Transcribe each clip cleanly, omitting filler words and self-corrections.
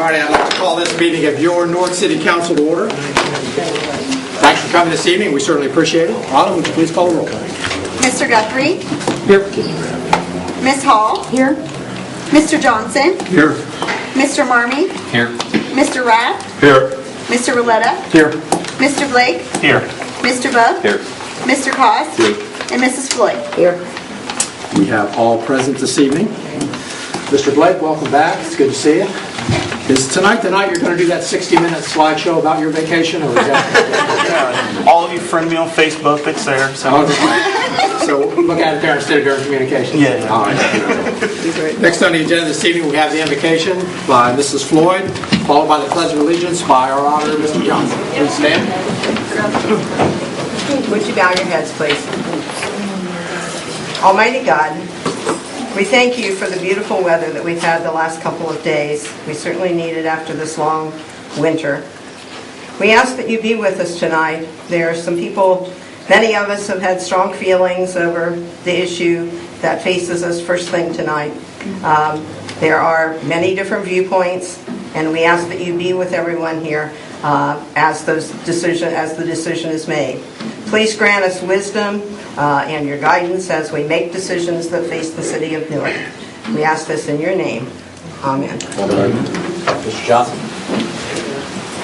All right, I'd like to call this meeting of your Newark City Council to order. Thanks for coming this evening. We certainly appreciate it. Autumn, would you please call the roll? Mr. Guthrie? Here. Ms. Hall? Here. Mr. Johnson? Here. Mr. Marmee? Here. Mr. Rath? Here. Mr. Willetta? Here. Mr. Blake? Here. Mr. Bubb? Here. Mr. Koss? Here. And Mrs. Floyd? Here. We have all present this evening. Mr. Blake, welcome back. It's good to see you. Is tonight the night you're going to do that 60-minute slideshow about your vacation? Or is that... All of you friend me on Facebook. It's there. So look at it there instead of during communication. Yeah. All right. Next on the agenda this evening, we have the invocation by Mrs. Floyd, followed by the Pledge of Allegiance by our auditor, Mr. Johnson. Please stand. Would you bow your heads, please? Almighty God, we thank you for the beautiful weather that we've had the last couple of days. We certainly need it after this long winter. We ask that you be with us tonight. There are some people, many of us have had strong feelings over the issue that faces us first thing tonight. There are many different viewpoints, and we ask that you be with everyone here as the decision is made. Please grant us wisdom and your guidance as we make decisions that face the city of Newark. We ask this in your name. Amen. Mr. Johnson.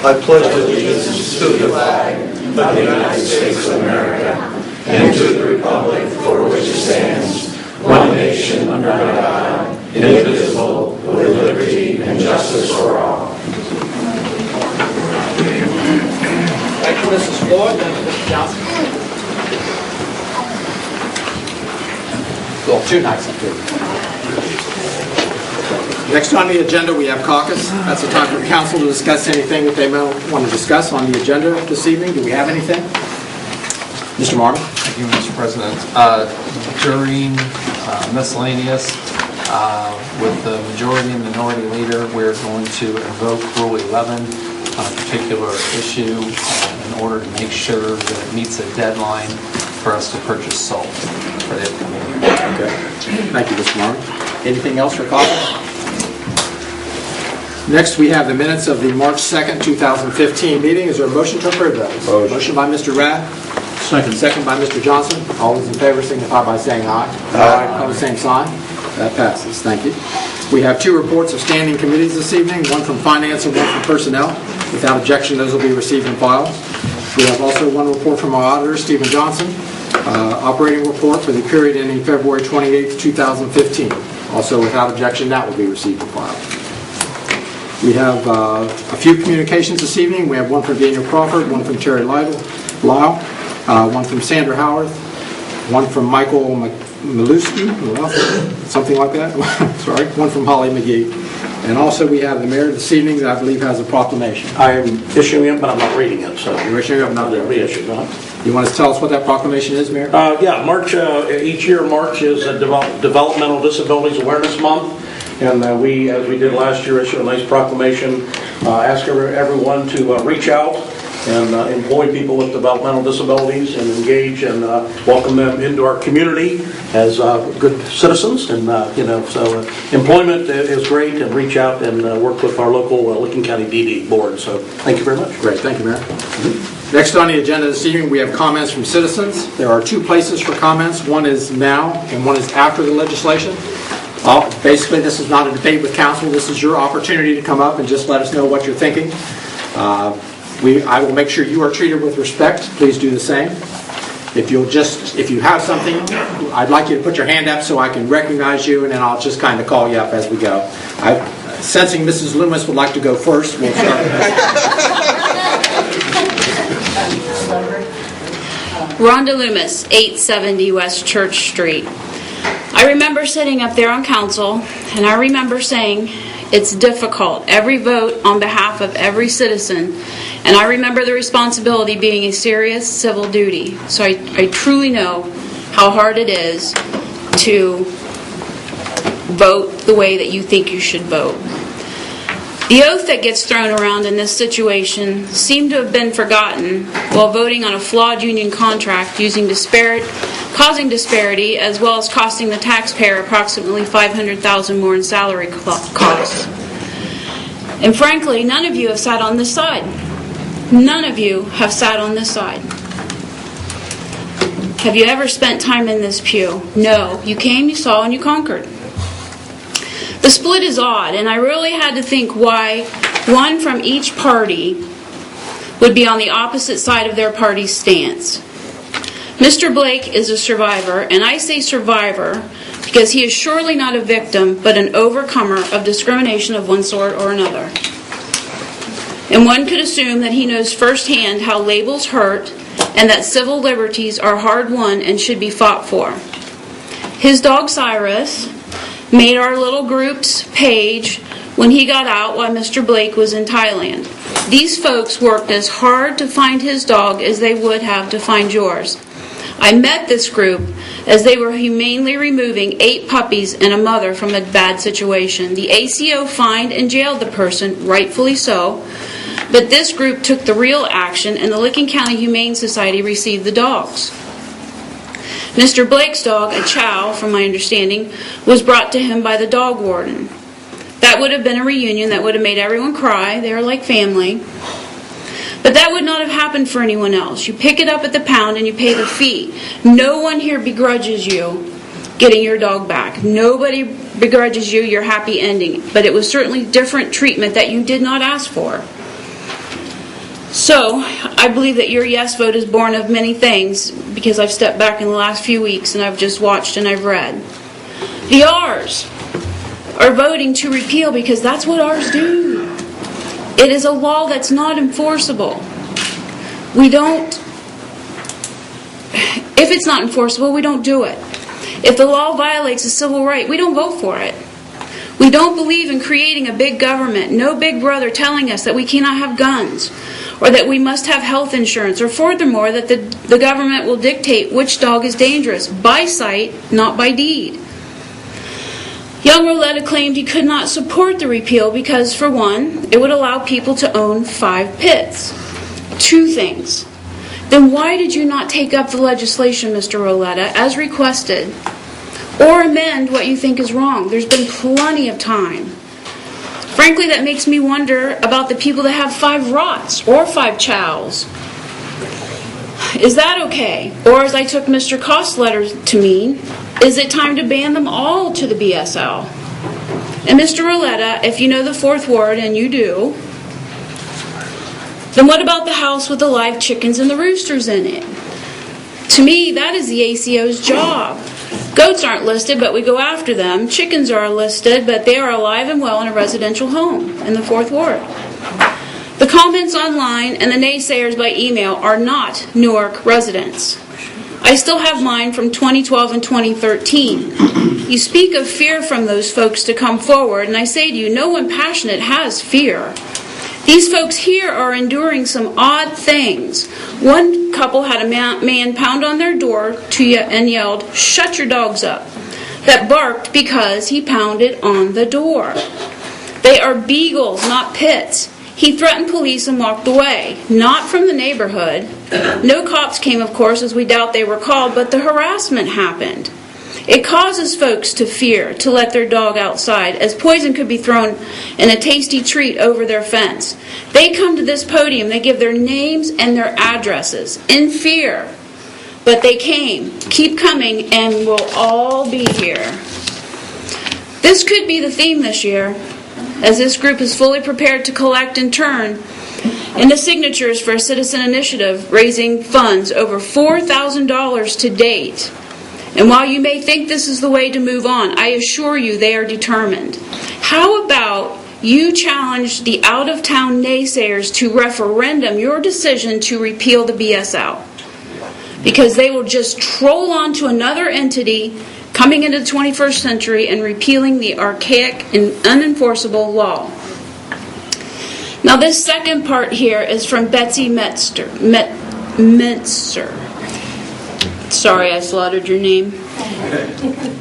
I pledge allegiance to the flag of the United States of America and to the republic for which it stands, one nation under God, indivisible, with liberty and justice for all. Thank you, Mrs. Floyd. Thank you, Mr. Johnson. Well, too nice up here. Next on the agenda, we have caucus. That's the time for the council to discuss anything that they may want to discuss on the agenda this evening. Do we have anything? Mr. Martin. Thank you, Mr. President. During miscellaneous, with the majority and minority leader, we're going to invoke Rule 11 on a particular issue in order to make sure that it meets a deadline for us to purchase salt for the upcoming year. Okay. Thank you, Mr. Martin. Anything else for caucus? Next, we have the minutes of the March 2nd, 2015 meeting. Is there a motion to approve those? Motion by Mr. Rath. Second by Mr. Johnson. All those in favor signify by saying aye. Aye. Opposed, same sign. That passes. Thank you. We have two reports of standing committees this evening, one from Finance and one from Personnel. Without objection, those will be received and filed. We have also one report from our auditor, Stephen Johnson, operating report for the period ending February 28th, 2015. Also, without objection, that will be received and filed. We have a few communications this evening. We have one from Daniel Crawford, one from Terry Lyle, one from Sandra Howarth, one from Michael Maluski, something like that. Sorry, one from Holly McGee. And also we have the mayor this evening that I believe has a proclamation. I am issuing it, but I'm not reading it. So you're issuing it, not reissued. You want to tell us what that proclamation is, Mayor? Yeah, March. Each year, March is a Developmental Disabilities Awareness Month. And we, as we did last year, issue a nice proclamation, ask everyone to reach out and employ people with developmental disabilities and engage and welcome them into our community as good citizens. And so employment is great, and reach out and work with our local Licking County DD board. So thank you very much. Great, thank you, Mayor. Next on the agenda this evening, we have comments from citizens. There are two places for comments. One is now, and one is after the legislation. Basically, this is not a debate with council. This is your opportunity to come up and just let us know what you're thinking. I will make sure you are treated with respect. Please do the same. If you have something, I'd like you to put your hand up so I can recognize you, and then I'll just kind of call you up as we go. Sensing Mrs. Loomis would like to go first, we'll start with Rhonda Loomis, 870 West Church Street. I remember sitting up there on council, and I remember saying, it's difficult. Every vote on behalf of every citizen. And I remember the responsibility being a serious civil duty. So I truly know how hard it is to vote the way that you think you should vote. The oath that gets thrown around in this situation seemed to have been forgotten while voting on a flawed union contract causing disparity, as well as costing the taxpayer approximately $500,000 more in salary costs. And frankly, none of you have sat on this side. None of you have sat on this side. Have you ever spent time in this pew? No. You came, you saw, and you conquered. The split is odd, and I really had to think why one from each party would be on the opposite side of their party's stance. Mr. Blake is a survivor, and I say survivor because he is surely not a victim, but an overcomer of discrimination of one sort or another. And one could assume that he knows firsthand how labels hurt and that civil liberties are hard-won and should be fought for. His dog Cyrus made our little group's page when he got out while Mr. Blake was in Thailand. These folks worked as hard to find his dog as they would have to find yours. I met this group as they were humanely removing 8 puppies and a mother from a bad situation. The ACO fined and jailed the person, rightfully so, but this group took the real action and the Licking County Humane Society received the dogs. Mr. Blake's dog, a chow, from my understanding, was brought to him by the dog warden. That would have been a reunion that would have made everyone cry. They are like family. But that would not have happened for anyone else. You pick it up at the pound and you pay the fee. No one here begrudges you getting your dog back. Nobody begrudges you your happy ending. But it was certainly different treatment that you did not ask for. So, I believe that your yes vote is born of many things because I've stepped back in the last few weeks and I've just watched and I've read. The R's are voting to repeal because that's what R's do. It is a law that's not enforceable. If it's not enforceable, we don't do it. If the law violates a civil right, we don't vote for it. We don't believe in creating a big government, no big brother telling us that we cannot have guns, or that we must have health insurance, or furthermore, that the government will dictate which dog is dangerous, by sight, not by deed. Young Roletta claimed he could not support the repeal because, for one, it would allow people to own 5 pits. 2 things. Then why did you not take up the legislation, Mr. Roletta, as requested, or amend what you think is wrong? There's been plenty of time. Frankly, that makes me wonder about the people that have 5 rots or 5 chows. Is that okay? Or, as I took Mr. Kost's letter to mean, is it time to ban them all to the BSL? And Mr. Roletta, if you know the 4th Ward, and you do, then what about the house with the live chickens and the roosters in it? To me, that is the ACO's job. Goats aren't listed, but we go after them. Chickens are listed, but they are alive and well in a residential home in the 4th Ward. The comments online and the naysayers by email are not Newark residents. I still have mine from 2012 and 2013. You speak of fear from those folks to come forward, and I say to you, no one passionate has fear. These folks here are enduring some odd things. One couple had a man pound on their door and yelled, "Shut your dogs up," that barked because he pounded on the door. They are beagles, not pits. He threatened police and walked away, not from the neighborhood. No cops came, of course, as we doubt they were called, but the harassment happened. It causes folks to fear to let their dog outside, as poison could be thrown in a tasty treat over their fence. They come to this podium, they give their names and their addresses in fear. But they came, keep coming, and we'll all be here. This could be the theme this year, as this group is fully prepared to collect in turn in the signatures for a citizen initiative raising funds over $4,000 to date. And while you may think this is the way to move on, I assure you they are determined. How about you challenge the out-of-town naysayers to referendum your decision to repeal the BSL? Because they will just troll on to another entity coming into the 21st century and repealing the archaic and unenforceable law. Now this second part here is from Betsy Metzer. Sorry, I slaughtered your name.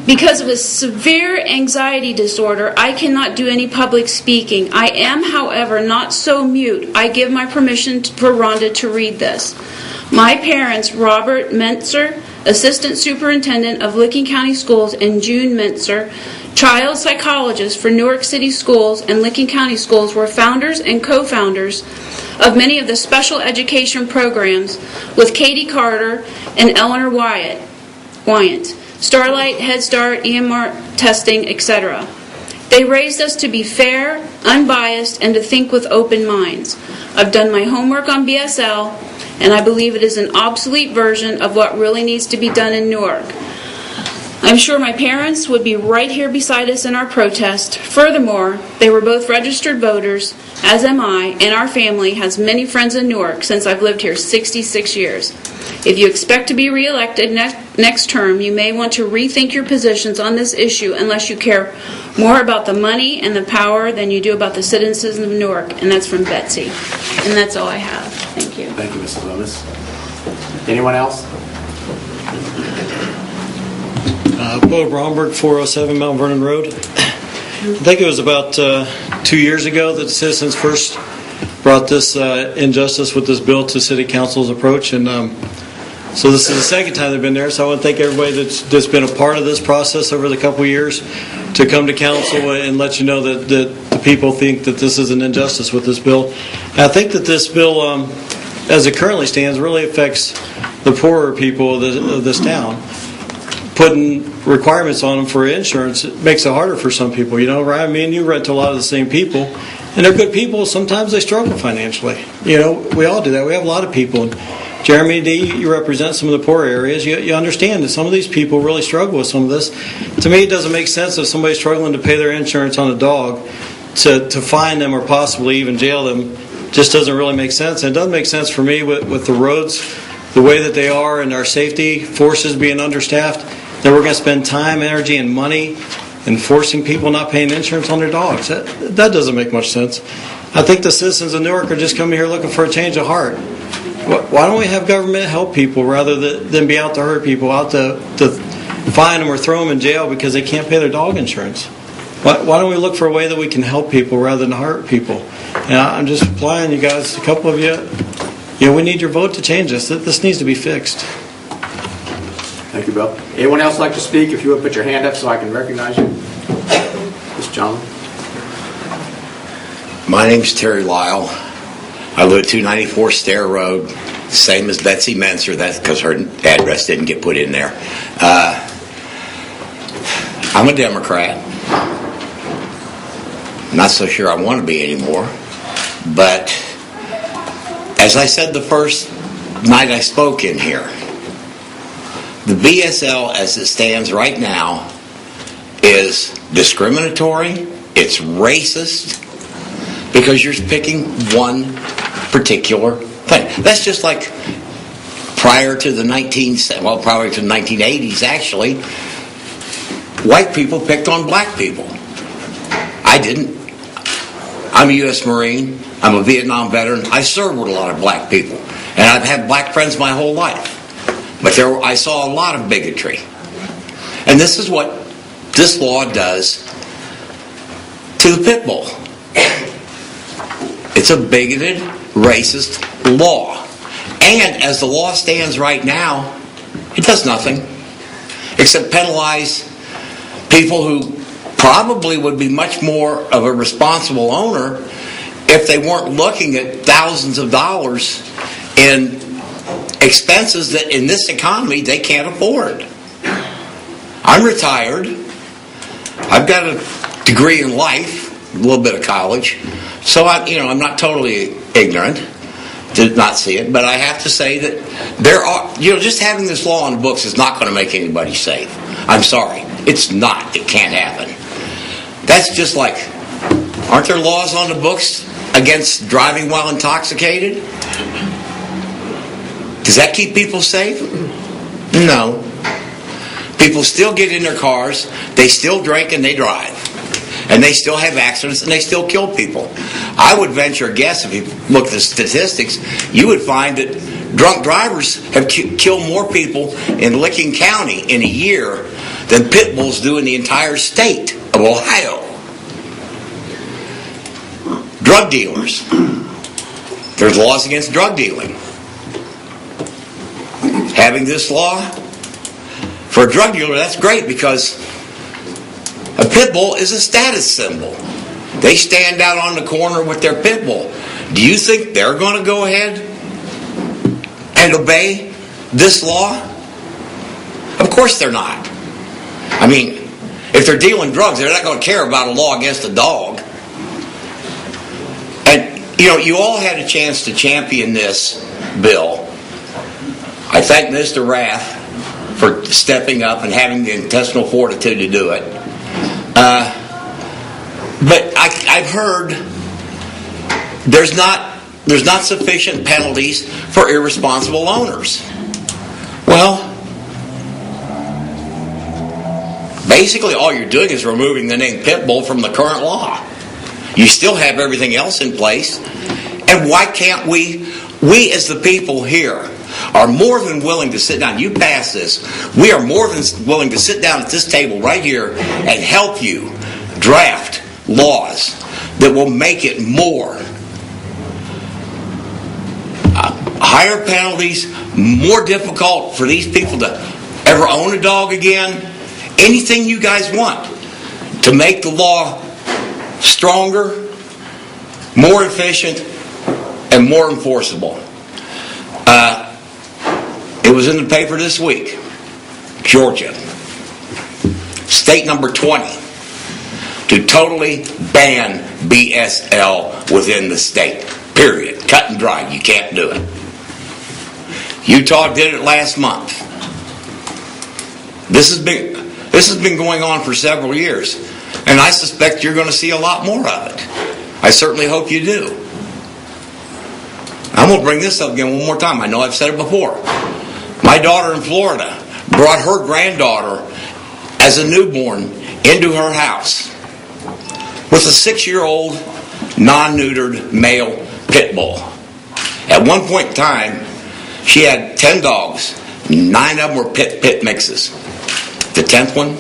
Because of a severe anxiety disorder, I cannot do any public speaking. I am, however, not so mute. I give my permission for Rhonda to read this. My parents, Robert Mentzer, Assistant Superintendent of Licking County Schools, and June Mentzer, child psychologists for Newark City Schools and Licking County Schools, were founders and co-founders of many of the special education programs with Katie Carter and Eleanor Wyant, Starlight, Head Start, EMR testing, etc. They raised us to be fair, unbiased, and to think with open minds. I've done my homework on BSL, and I believe it is an obsolete version of what really needs to be done in Newark. I'm sure my parents would be right here beside us in our protest. Furthermore, they were both registered voters, as am I, and our family has many friends in Newark since I've lived here 66 years. If you expect to be reelected next term, you may want to rethink your positions on this issue unless you care more about the money and the power than you do about the citizens of Newark. And that's from Betsy. And that's all I have. Thank you. Thank you, Mrs. Loomis. Anyone else? Bo Bromberg, 407 Mount Vernon Road. I think it was about 2 years ago that the citizens first brought this injustice with this bill to City Council's approach, and so this is the second time they've been there. So I want to thank everybody that's been a part of this process over the couple of years to come to council and let you know that the people think that this is an injustice with this bill. And I think that this bill, as it currently stands, really affects the poorer people of this town. Putting requirements on them for insurance, it makes it harder for some people. You know, Ryan, me and you rent to a lot of the same people, and they're good people. Sometimes they struggle financially. You know, we all do that. We have a lot of people. And Jeremy D., you represent some of the poor areas. You understand that some of these people really struggle with some of this. To me, it doesn't make sense if somebody's struggling to pay their insurance on a dog to fine them or possibly even jail them. Just doesn't really make sense. And it doesn't make sense for me with the roads the way that they are and our safety forces being understaffed, that we're going to spend time, energy, and money enforcing people not paying insurance on their dogs. That doesn't make much sense. I think the citizens of Newark are just coming here looking for a change of heart. Why don't we have government help people rather than be out to hurt people, out to fine them or throw them in jail because they can't pay their dog insurance? Why don't we look for a way that we can help people rather than hurt people? And I'm just applying, you guys, a couple of you, we need your vote to change this. This needs to be fixed. Thank you, Bill. Anyone else like to speak? If you would put your hand up so I can recognize you. Mr. John. My name's Terry Lyle. I live at 294 Stair Road, same as Betsy Menser. That's because her address didn't get put in there. I'm a Democrat. Not so sure I want to be anymore. But as I said the first night I spoke in here, the BSL as it stands right now is discriminatory, it's racist, because you're picking one particular thing. That's just like prior to the 1980s actually, white people picked on black people. I didn't. I'm a U.S. Marine, I'm a Vietnam veteran, I served with a lot of black people, and I've had black friends my whole life. But I saw a lot of bigotry. And this is what this law does to the pit bull. It's a bigoted, racist law. And as the law stands right now, it does nothing except penalize people who probably would be much more of a responsible owner if they weren't looking at thousands of dollars in expenses that in this economy they can't afford. I'm retired. I've got a degree in life, a little bit of college, so I'm not totally ignorant to not see it, but I have to say that there are, just having this law on the books is not going to make anybody safe. I'm sorry. It's not. It can't happen. That's just like, aren't there laws on the books against driving while intoxicated? Does that keep people safe? No. People still get in their cars, they still drink and they drive. And they still have accidents and they still kill people. I would venture a guess, if you look at the statistics, you would find that drunk drivers have killed more people in Licking County in a year than pit bulls do in the entire state of Ohio. Drug dealers. There's laws against drug dealing. Having this law for a drug dealer, that's great, because a pit bull is a status symbol. They stand out on the corner with their pit bull. Do you think they're going to go ahead and obey this law? Of course they're not. I mean, if they're dealing drugs, they're not going to care about a law against a dog. And, you all had a chance to champion this bill. I thank Mr. Rath for stepping up and having the intestinal fortitude to do it. But I've heard there's not sufficient penalties for irresponsible owners. Well, basically all you're doing is removing the name pit bull from the current law. You still have everything else in place. And why can't we as the people here are more than willing to sit down. You pass this. We are more than willing to sit down at this table right here and help you draft laws that will make it more. Higher penalties, more difficult for these people to ever own a dog again. Anything you guys want to make the law stronger, more efficient, and more enforceable. It was in the paper this week. Georgia, state number 20, to totally ban BSL within the state. Period. Cut and dry. You can't do it. Utah did it last month. This has been going on for several years, and I suspect you're going to see a lot more of it. I certainly hope you do. I'm going to bring this up again one more time. I know I've said it before. My daughter in Florida brought her granddaughter as a newborn into her house with a 6-year-old non-neutered male pit bull. At one point in time, she had 10 dogs. 9 of them were pit mixes. The 10th one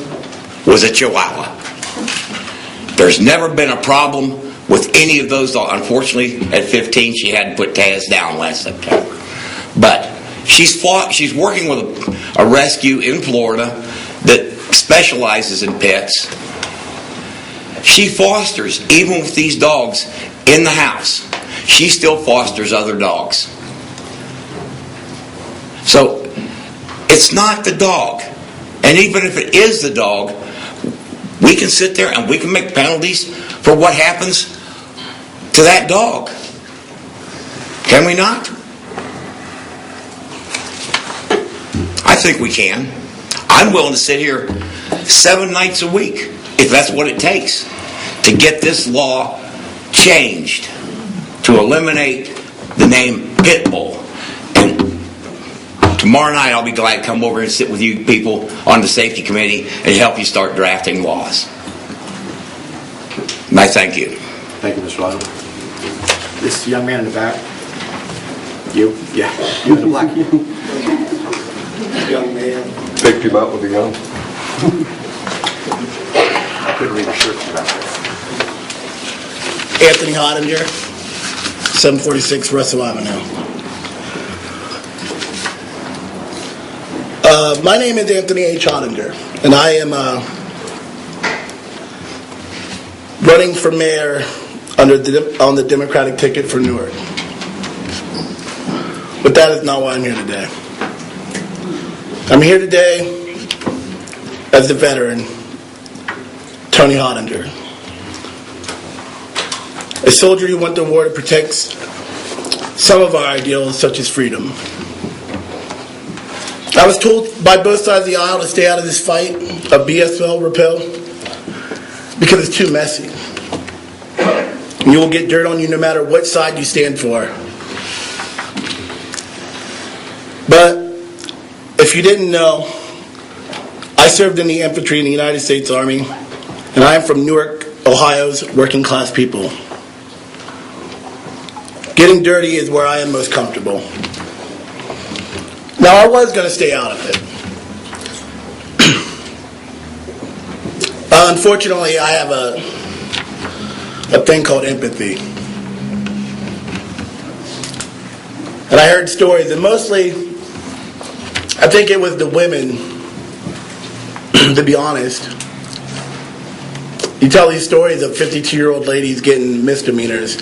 was a Chihuahua. There's never been a problem with any of those dogs. Unfortunately, at 15, she had to put Taz down last September. But she's working with a rescue in Florida that specializes in pets. She fosters, even with these dogs in the house, she still fosters other dogs. So, it's not the dog. And even if it is the dog, we can sit there and we can make penalties for what happens to that dog. Can we not? I think we can. I'm willing to sit here 7 nights a week, if that's what it takes, to get this law changed to eliminate the name pit bull. And tomorrow night I'll be glad to come over and sit with you people on the safety committee and help you start drafting laws. And I thank you. Thank you, Mr. Ludwig. This young man in the back. You? Yeah. You in the black. Young man. Picked him up with a gun. I couldn't read the shirt from back there. Anthony Hottinger, 746 Russell Avenue. My name is Anthony H. Hottinger, and I am running for mayor on the Democratic ticket for Newark. But that is not why I'm here today. I'm here today as the veteran, Tony Hottinger, a soldier who went to war to protect some of our ideals, such as freedom. I was told by both sides of the aisle to stay out of this fight of BSL repeal because it's too messy. You will get dirt on you no matter what side you stand for. But if you didn't know, I served in the infantry in the United States Army, and I am from Newark, Ohio's working class people. Getting dirty is where I am most comfortable. Now, I was going to stay out of it. Unfortunately, I have a thing called empathy. And I heard stories, and mostly, I think it was the women, to be honest, you tell these stories of 52-year-old ladies getting misdemeanors.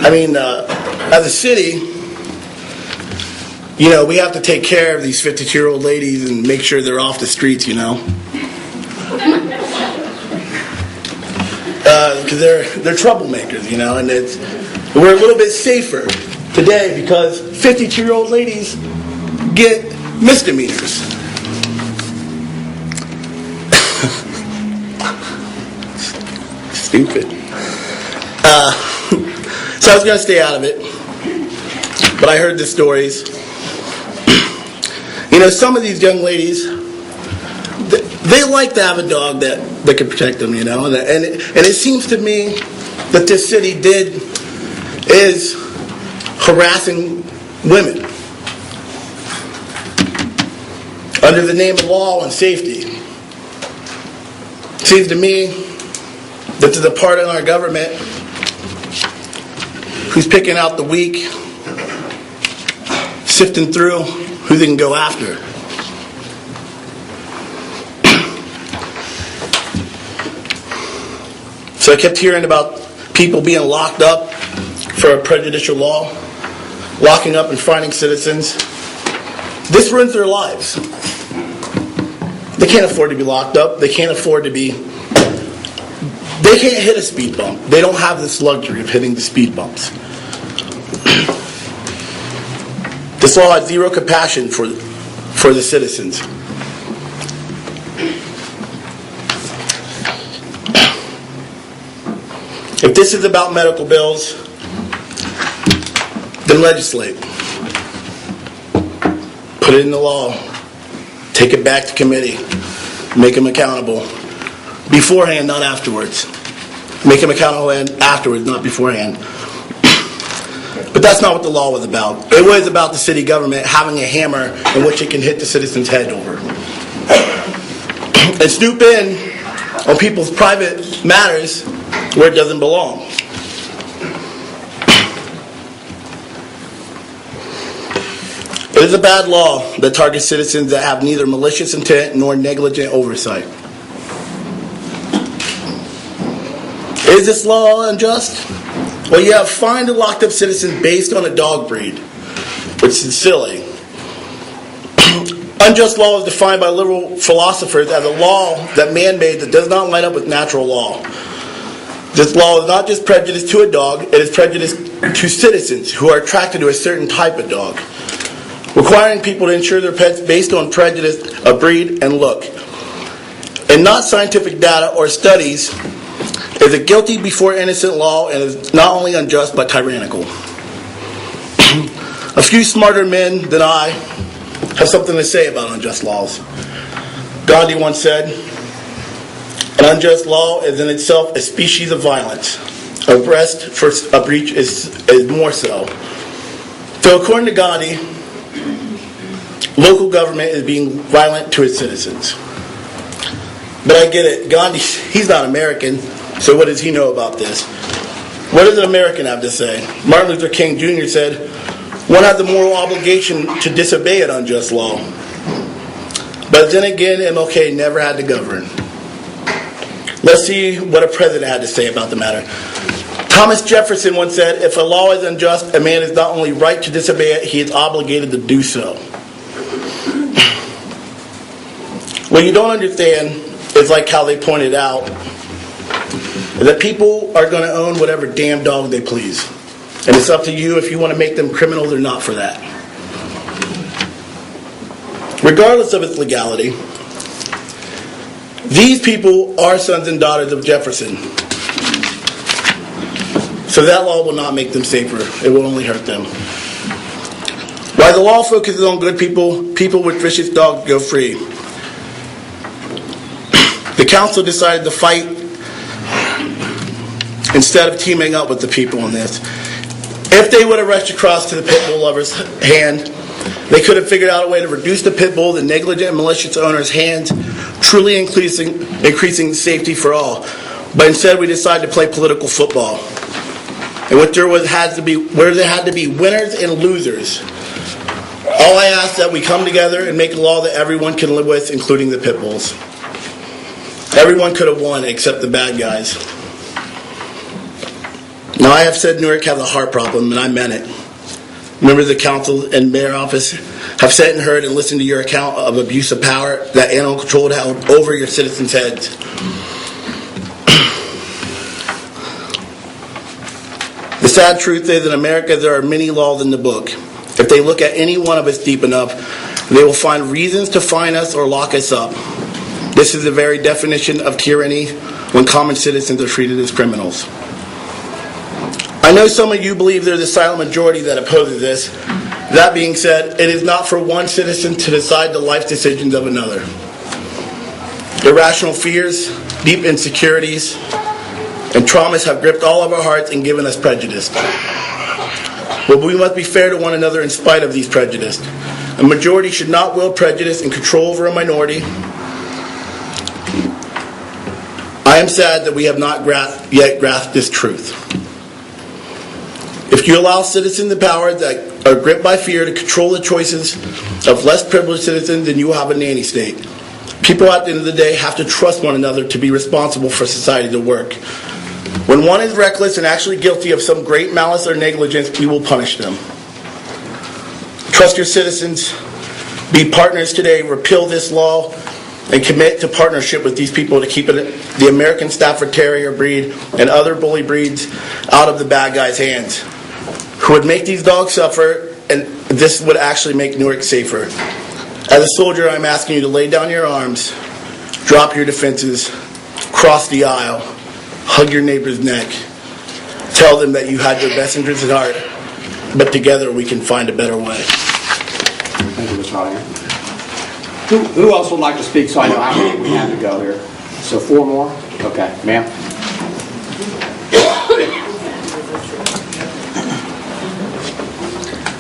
I mean, as a city, you know, we have to take care of these 52-year-old ladies and make sure they're off the streets, you know. Because they're troublemakers, you know, and we're a little bit safer today because 52-year-old ladies get misdemeanors. Stupid. So I was going to stay out of it, but I heard the stories. You know, some of these young ladies, they like to have a dog that can protect them, you know, and it seems to me that this city is harassing women under the name of law and safety. It seems to me that there's a part in our government who's picking out the weak, sifting through who they can go after. So I kept hearing about people being locked up for a prejudicial law, locking up and fining citizens. This ruins their lives. They can't afford to be locked up. They can't afford to be... They can't hit a speed bump. They don't have this luxury of hitting the speed bumps. This law has zero compassion for the citizens. If this is about medical bills, then legislate. Put it in the law. Take it back to committee. Make them accountable. Beforehand, not afterwards. Make them accountable afterwards, not beforehand. But that's not what the law was about. It was about the city government having a hammer in which it can hit the citizen's head over. And snoop in on people's private matters where it doesn't belong. It is a bad law that targets citizens that have neither malicious intent nor negligent oversight. Is this law unjust? Well, you have fined and locked up citizens based on a dog breed, which is silly. Unjust law is defined by liberal philosophers as a law that man-made that does not line up with natural law. This law is not just prejudice to a dog, it is prejudice to citizens who are attracted to a certain type of dog. Requiring people to insure their pets based on prejudice of breed and look, and not scientific data or studies, is a guilty before innocent law and is not only unjust but tyrannical. A few smarter men than I have something to say about unjust laws. Gandhi once said, "An unjust law is in itself a species of violence. A breast for a breach is more so." So according to Gandhi, local government is being violent to its citizens. But I get it. Gandhi, he's not American, so what does he know about this? What does an American have to say? Martin Luther King Jr. said, "One has the moral obligation to disobey an unjust law." But then again, MLK never had to govern. Let's see what a president had to say about the matter. Thomas Jefferson once said, "If a law is unjust, a man is not only right to disobey it, he is obligated to do so." What you don't understand is, like how they pointed out, that people are going to own whatever damn dog they please. And it's up to you if you want to make them criminals or not for that. Regardless of its legality, these people are sons and daughters of Jefferson. So that law will not make them safer. It will only hurt them. While the law focuses on good people, people with vicious dogs go free. The council decided to fight instead of teaming up with the people on this. If they would have rushed across to the pit bull lover's hand, they could have figured out a way to reduce the pit bull, the negligent and malicious owner's hands, truly increasing safety for all. But instead we decided to play political football. And where there had to be winners and losers. All I ask is that we come together and make a law that everyone can live with, including the pit bulls. Everyone could have won except the bad guys. Now, I have said Newark has a heart problem, and I meant it. Members of the council and mayor office have sat and heard and listened to your account of abuse of power that animal control held over your citizens' heads. The sad truth is, in America, there are many laws in the book. If they look at any one of us deep enough, they will find reasons to fine us or lock us up. This is the very definition of tyranny when common citizens are treated as criminals. I know some of you believe there's a silent majority that opposes this. That being said, it is not for one citizen to decide the life decisions of another. Irrational fears, deep insecurities, and traumas have gripped all of our hearts and given us prejudice. But we must be fair to one another in spite of these prejudices. A majority should not wield prejudice and control over a minority. I am sad that we have not yet grasped this truth. If you allow citizens the power that are gripped by fear to control the choices of less privileged citizens, then you will have a nanny state. People at the end of the day have to trust one another to be responsible for society to work. When one is reckless and actually guilty of some great malice or negligence, we will punish them. Trust your citizens. Be partners today. Repeal this law and commit to partnership with these people to keep the American Stafford Terrier breed and other bully breeds out of the bad guys' hands, who would make these dogs suffer, and this would actually make Newark safer. As a soldier, I'm asking you to lay down your arms, drop your defenses, cross the aisle, hug your neighbor's neck, tell them that you had their best interests at heart, but together we can find a better way. Thank you, Mr. Hollinger. Who else would like to speak so I know how many we have to go here? So 4 more? Okay, ma'am.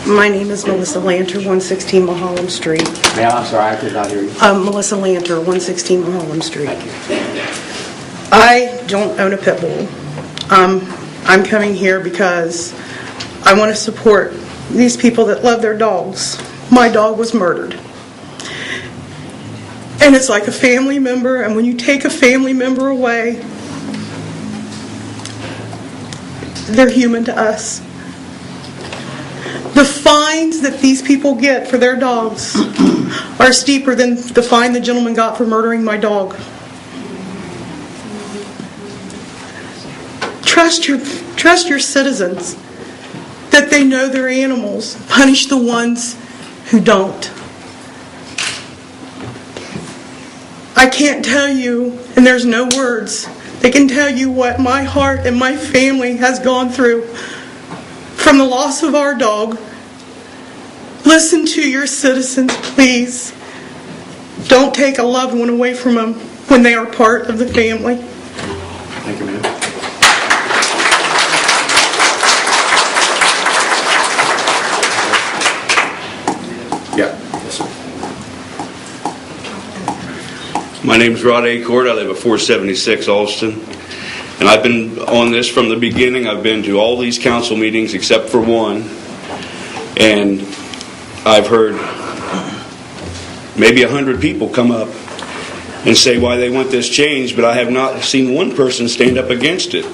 My name is Melissa Lanter, 116 Mulholland Street. Ma'am, I'm sorry, I could not hear you. Melissa Lanter, 116 Mulholland Street. Thank you. I don't own a pit bull. I'm coming here because I want to support these people that love their dogs. My dog was murdered. And it's like a family member, and when you take a family member away, they're human to us. The fines that these people get for their dogs are steeper than the fine the gentleman got for murdering my dog. Trust your citizens that they know their animals. Punish the ones who don't. I can't tell you, and there's no words that can tell you what my heart and my family has gone through from the loss of our dog. Listen to your citizens, please. Don't take a loved one away from them when they are part of the family. Thank you, ma'am. Yeah. Yes, sir. My name is Rod Acord. I live at 476 Alston. And I've been on this from the beginning. I've been to all these council meetings except for one. And I've heard maybe 100 people come up and say why they want this changed, but I have not seen one person stand up against it.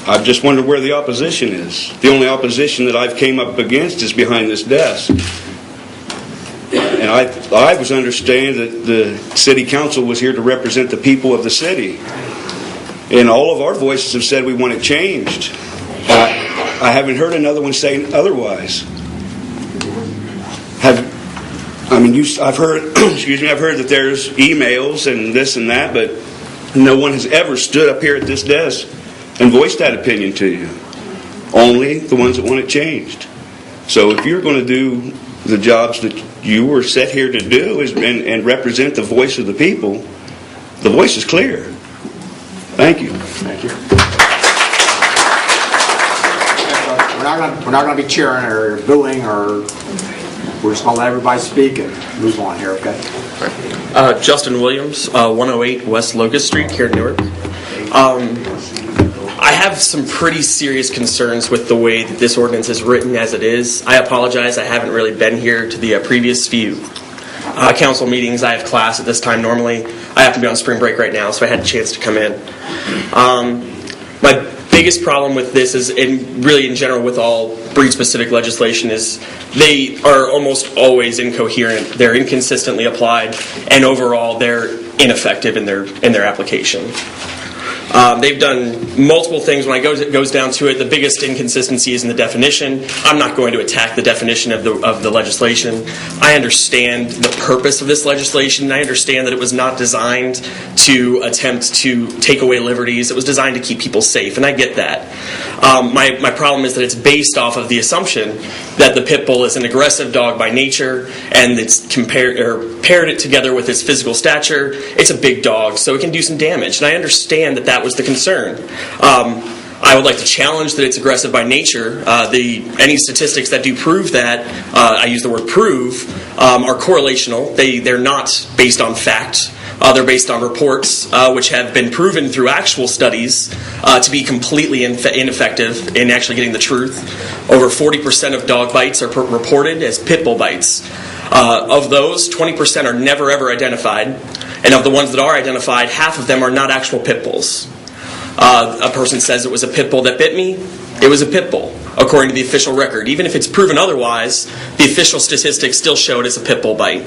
I've just wondered where the opposition is. The only opposition that I've came up against is behind this desk. And I was understanding that the city council was here to represent the people of the city. And all of our voices have said we want it changed. I haven't heard another one say otherwise. I've heard that there's emails and this and that, but no one has ever stood up here at this desk and voiced that opinion to you. Only the ones that want it changed. So if you're going to do the jobs that you were set here to do and represent the voice of the people, the voice is clear. Thank you. Thank you. We're not going to be cheering or booing, or we're just going to let everybody speak and move on here, okay? Justin Williams, 108 West Locust Street here in Newark. I have some pretty serious concerns with the way that this ordinance is written as it is. I apologize, I haven't really been here to the previous few. council meetings. I have class at this time normally. I have to be on spring break right now, so I had a chance to come in. My biggest problem with this is, and really in general with all breed-specific legislation, is they are almost always incoherent. They're inconsistently applied, and overall they're ineffective in their application. They've done multiple things. When it goes down to it, the biggest inconsistency is in the definition. I'm not going to attack the definition of the legislation. I understand the purpose of this legislation. I understand that it was not designed to attempt to take away liberties. It was designed to keep people safe, and I get that. My problem is that it's based off of the assumption that the pit bull is an aggressive dog by nature, and it's paired it together with its physical stature. It's a big dog, so it can do some damage, and I understand that was the concern. I would like to challenge that it's aggressive by nature. Any statistics that do prove that, I use the word prove, are correlational. They're not based on fact. They're based on reports, which have been proven through actual studies to be completely ineffective in actually getting the truth. Over 40% of dog bites are reported as pit bull bites. Of those, 20% are never ever identified. And of the ones that are identified, half of them are not actual pit bulls. A person says it was a pit bull that bit me. It was a pit bull, according to the official record. Even if it's proven otherwise, the official statistics still show it as a pit bull bite.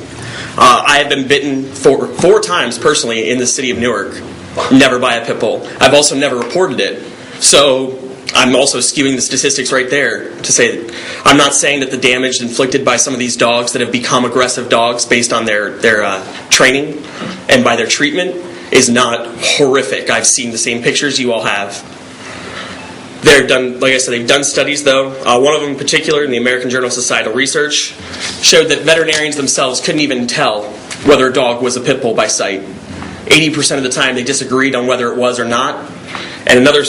I have been bitten four times personally in the city of Newark, never by a pit bull. I've also never reported it. So I'm also skewing the statistics right there to say that I'm not saying that the damage inflicted by some of these dogs that have become aggressive dogs based on their training and by their treatment is not horrific. I've seen the same pictures you all have. They've done studies though. One of them in particular in the American Journal of Societal Research showed that veterinarians themselves couldn't even tell whether a dog was a pit bull by sight. 80% of the time they disagreed on whether it was or not. And another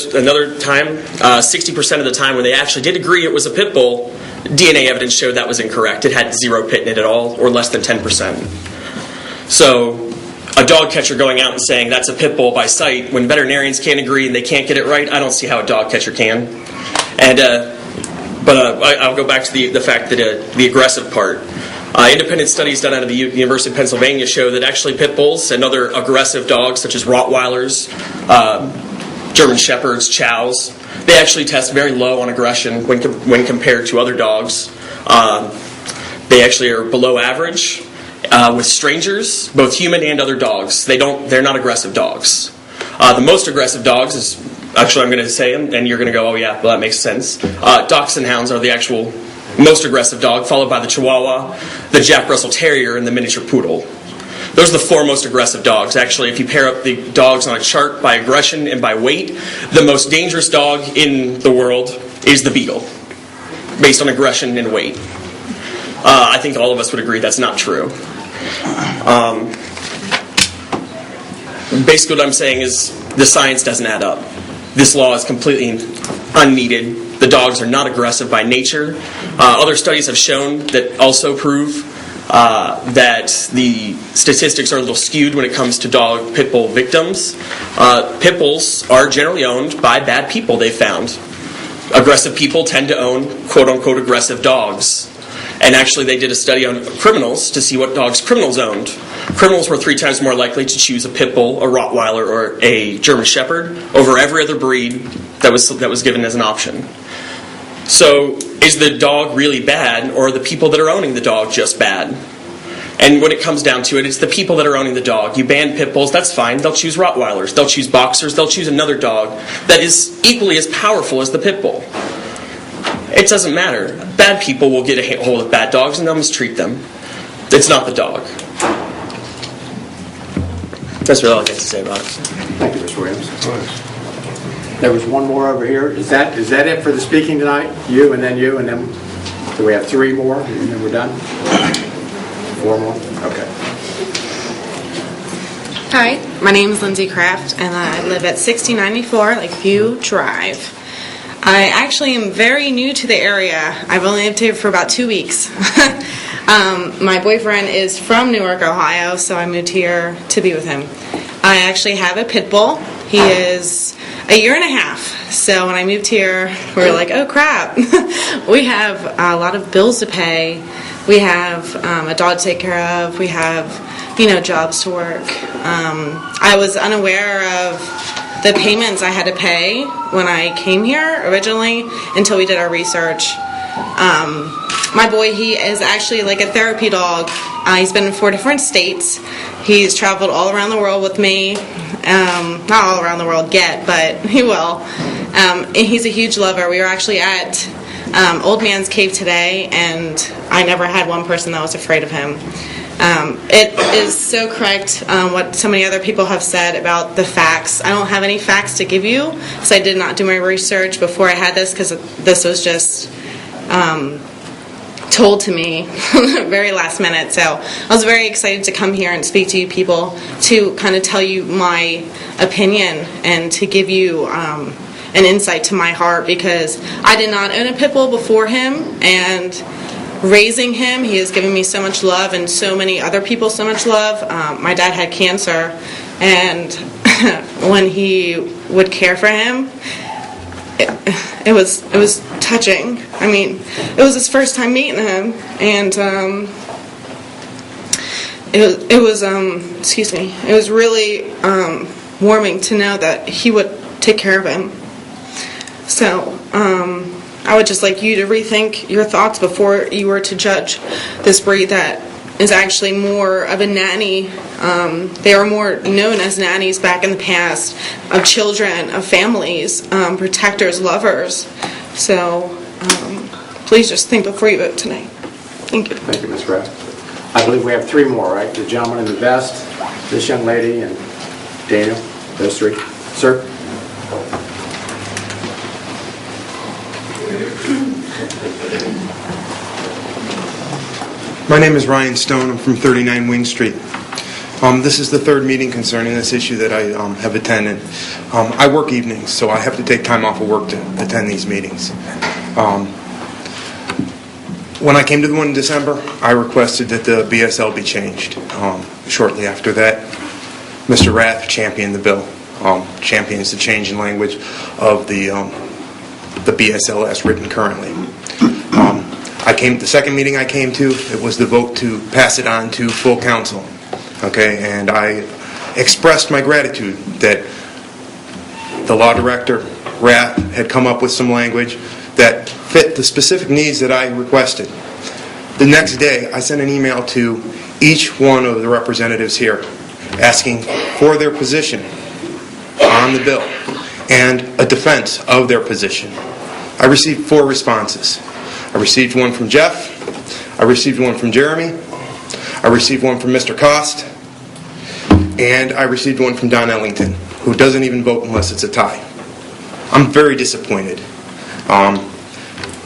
time, 60% of the time when they actually did agree it was a pit bull, DNA evidence showed that was incorrect. It had 0 pit in it at all, or less than 10%. So a dog catcher going out and saying that's a pit bull by sight, when veterinarians can't agree and they can't get it right, I don't see how a dog catcher can. And I'll go back to the fact that the aggressive part. Independent studies done out of the University of Pennsylvania show that actually pit bulls and other aggressive dogs such as Rottweilers, German Shepherds, Chows, they actually test very low on aggression when compared to other dogs. They actually are below average with strangers, both human and other dogs. They're not aggressive dogs. The most aggressive dogs is, actually I'm going to say them, and you're going to go, oh yeah, well that makes sense. Dachshund hounds are the actual most aggressive dog, followed by the Chihuahua, the Jack Russell Terrier, and the miniature poodle. Those are the 4 most aggressive dogs. Actually, if you pair up the dogs on a chart by aggression and by weight, the most dangerous dog in the world is the beagle, based on aggression and weight. I think all of us would agree that's not true. Basically what I'm saying is the science doesn't add up. This law is completely unneeded. The dogs are not aggressive by nature. Other studies have shown that also prove that the statistics are a little skewed when it comes to dog pit bull victims. Pit bulls are generally owned by bad people, they've found. Aggressive people tend to own quote-unquote aggressive dogs. And actually they did a study on criminals to see what dogs criminals owned. Criminals were 3 times more likely to choose a pit bull, a Rottweiler, or a German Shepherd over every other breed that was given as an option. So, is the dog really bad, or are the people that are owning the dog just bad? And when it comes down to it, it's the people that are owning the dog. You ban pit bulls, that's fine. They'll choose Rottweilers. They'll choose Boxers. They'll choose another dog that is equally as powerful as the pit bull. It doesn't matter. Bad people will get a hold of bad dogs and they'll mistreat them. It's not the dog. That's really all I got to say about it. Thank you, Mr. Williams. There was one more over here. Is that it for the speaking tonight? You, and then so we have 3 more, and then we're done? 4 more? Okay. Hi, my name is Lindsay Kraft, and I live at 6094 Lakeview Drive. I actually am very new to the area. I've only lived here for about 2 weeks. My boyfriend is from Newark, Ohio, so I moved here to be with him. I actually have a pit bull. He is a year and a half. So when I moved here, we were like, oh crap, we have a lot of bills to pay. We have a dog to take care of. We have, jobs to work. I was unaware of the payments I had to pay when I came here originally until we did our research. My boy, he is actually like a therapy dog. He's been in 4 different states. He's traveled all around the world with me. Not all around the world yet, but he will. And he's a huge lover. We were actually at Old Man's Cave today, and I never had one person that was afraid of him. It is so correct what so many other people have said about the facts. I don't have any facts to give you, because I did not do my research before I had this, because this was just told to me very last minute. So I was very excited to come here and speak to you people to kind of tell you my opinion and to give you an insight to my heart, because I did not own a pit bull before him, and raising him, he has given me so much love and so many other people so much love. My dad had cancer, and when he would care for him, it was touching. I mean, it was his first time meeting him, and it was really warming to know that he would take care of him. So I would just like you to rethink your thoughts before you were to judge this breed that is actually more of a nanny. They were more known as nannies back in the past, of children, of families, protectors, lovers. So please just think before you vote tonight. Thank you. Thank you, Ms. Rath. I believe we have 3 more, right? The gentleman in the vest, this young lady, and Daniel. Those 3. Sir? My name is Ryan Stone. I'm from 39 Wing Street. This is the 3rd meeting concerning this issue that I have attended. I work evenings, so I have to take time off of work to attend these meetings. When I came to the one in December, I requested that the BSL be changed. Shortly after that, Mr. Rath championed the bill, champions the change in language of the BSL as written currently. The second meeting I came to, it was the vote to pass it on to full council. Okay, and I expressed my gratitude that the law director, Rath, had come up with some language that fit the specific needs that I requested. The next day, I sent an email to each one of the representatives here asking for their position on the bill and a defense of their position. I received 4 responses. I received one from Jeff, I received one from Jeremy, I received one from Mr. Cost, and I received one from Don Ellington, who doesn't even vote unless it's a tie. I'm very disappointed.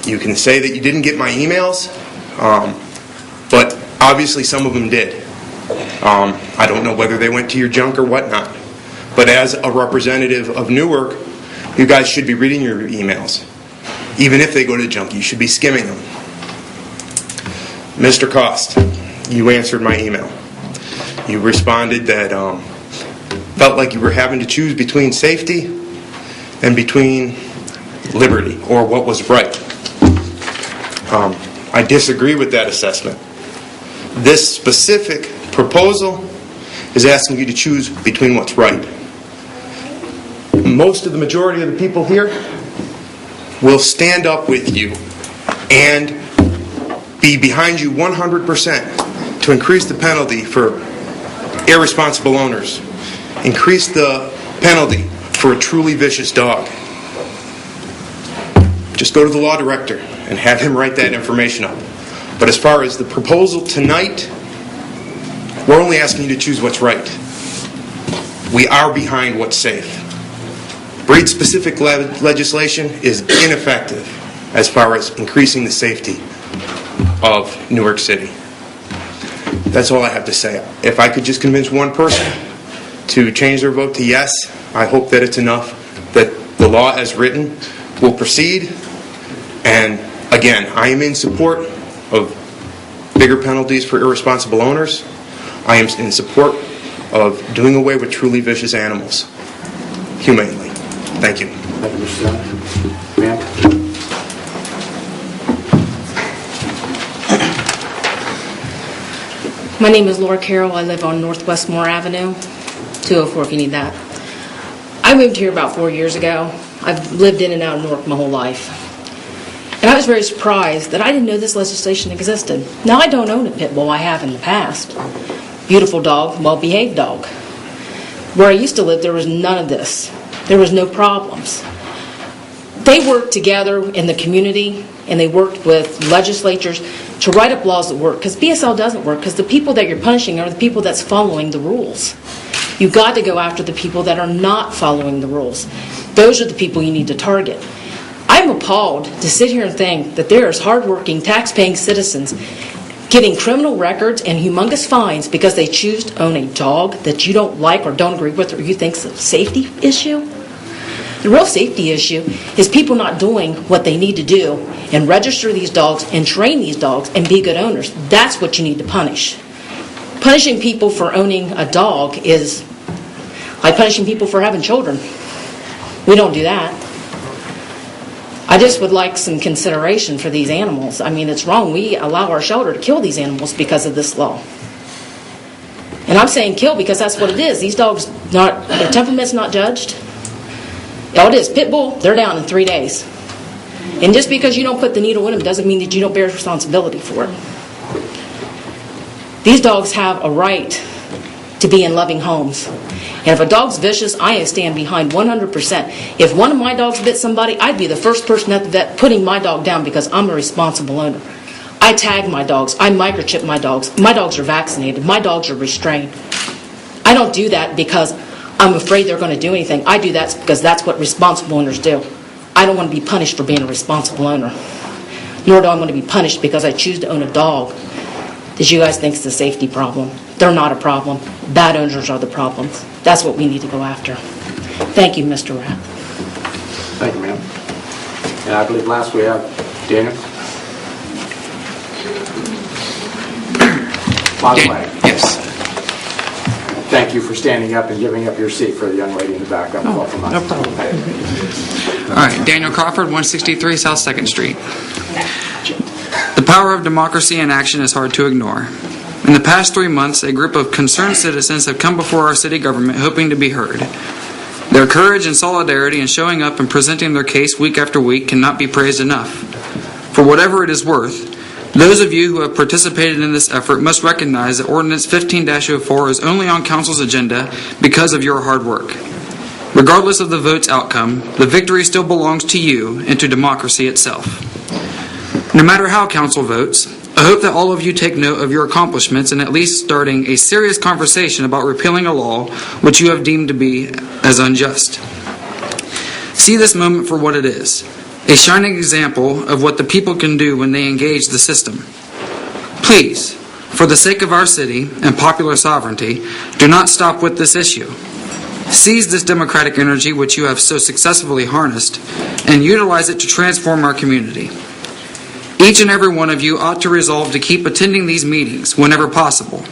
You can say that you didn't get my emails, but obviously some of them did. I don't know whether they went to your junk or whatnot, but as a representative of Newark, you guys should be reading your emails. Even if they go to junk, you should be skimming them. Mr. Cost, you answered my email. You responded that felt like you were having to choose between safety and between liberty, or what was right. I disagree with that assessment. This specific proposal is asking you to choose between what's right. Most of the majority of the people here will stand up with you and be behind you 100% to increase the penalty for irresponsible owners, increase the penalty for a truly vicious dog. Just go to the law director and have him write that information up. But as far as the proposal tonight, we're only asking you to choose what's right. We are behind what's safe. Breed-specific legislation is ineffective as far as increasing the safety of Newark City. That's all I have to say. If I could just convince one person to change their vote to yes, I hope that it's enough that the law as written will proceed. And again, I am in support of bigger penalties for irresponsible owners. I am in support of doing away with truly vicious animals. humanely. Thank you. Thank you, Mr. Jones. Ma'am? My name is Laura Carroll. I live on Northwest Moore Avenue, 204 if you need that. I moved here about 4 years ago. I've lived in and out of Newark my whole life. And I was very surprised that I didn't know this legislation existed. Now, I don't own a pit bull. I have in the past. Beautiful dog, well-behaved dog. Where I used to live, there was none of this. There was no problems. They worked together in the community, and they worked with legislatures to write up laws that work. Because BSL doesn't work, because the people that you're punishing are the people that's following the rules. You've got to go after the people that are not following the rules. Those are the people you need to target. I'm appalled to sit here and think that there's hardworking, tax-paying citizens getting criminal records and humongous fines because they choose to own a dog that you don't like or don't agree with or you think's a safety issue. The real safety issue is people not doing what they need to do and register these dogs and train these dogs and be good owners. That's what you need to punish. Punishing people for owning a dog is like punishing people for having children. We don't do that. I just would like some consideration for these animals. I mean, it's wrong. We allow our shelter to kill these animals because of this law. And I'm saying kill because that's what it is. These dogs, their temperament's not judged. All it is, pit bull, they're down in 3 days. And just because you don't put the needle in them doesn't mean that you don't bear responsibility for it. These dogs have a right to be in loving homes. And if a dog's vicious, I stand behind 100%. If one of my dogs bit somebody, I'd be the first person at the vet putting my dog down because I'm a responsible owner. I tag my dogs. I microchip my dogs. My dogs are vaccinated. My dogs are restrained. I don't do that because I'm afraid they're going to do anything. I do that because that's what responsible owners do. I don't want to be punished for being a responsible owner. Nor do I want to be punished because I choose to own a dog that you guys think is a safety problem. They're not a problem. Bad owners are the problems. That's what we need to go after. Thank you, Mr. Rath. Thank you, ma'am. And I believe last we have Daniel. By the way. Yes. Thank you for standing up and giving up your seat for the young lady in the back. That was all from us. No problem. All right, Daniel Crawford, 163 South 2nd Street. The power of democracy in action is hard to ignore. In the past 3 months, a group of concerned citizens have come before our city government hoping to be heard. Their courage and solidarity in showing up and presenting their case week after week cannot be praised enough. For whatever it is worth, those of you who have participated in this effort must recognize that Ordinance 15-04 is only on Council's agenda because of your hard work. Regardless of the vote's outcome, the victory still belongs to you and to democracy itself. No matter how Council votes, I hope that all of you take note of your accomplishments and at least starting a serious conversation about repealing a law which you have deemed to be as unjust. See this moment for what it is, a shining example of what the people can do when they engage the system. Please, for the sake of our city and popular sovereignty, do not stop with this issue. Seize this democratic energy which you have so successfully harnessed and utilize it to transform our community. Each and every one of you ought to resolve to keep attending these meetings whenever possible.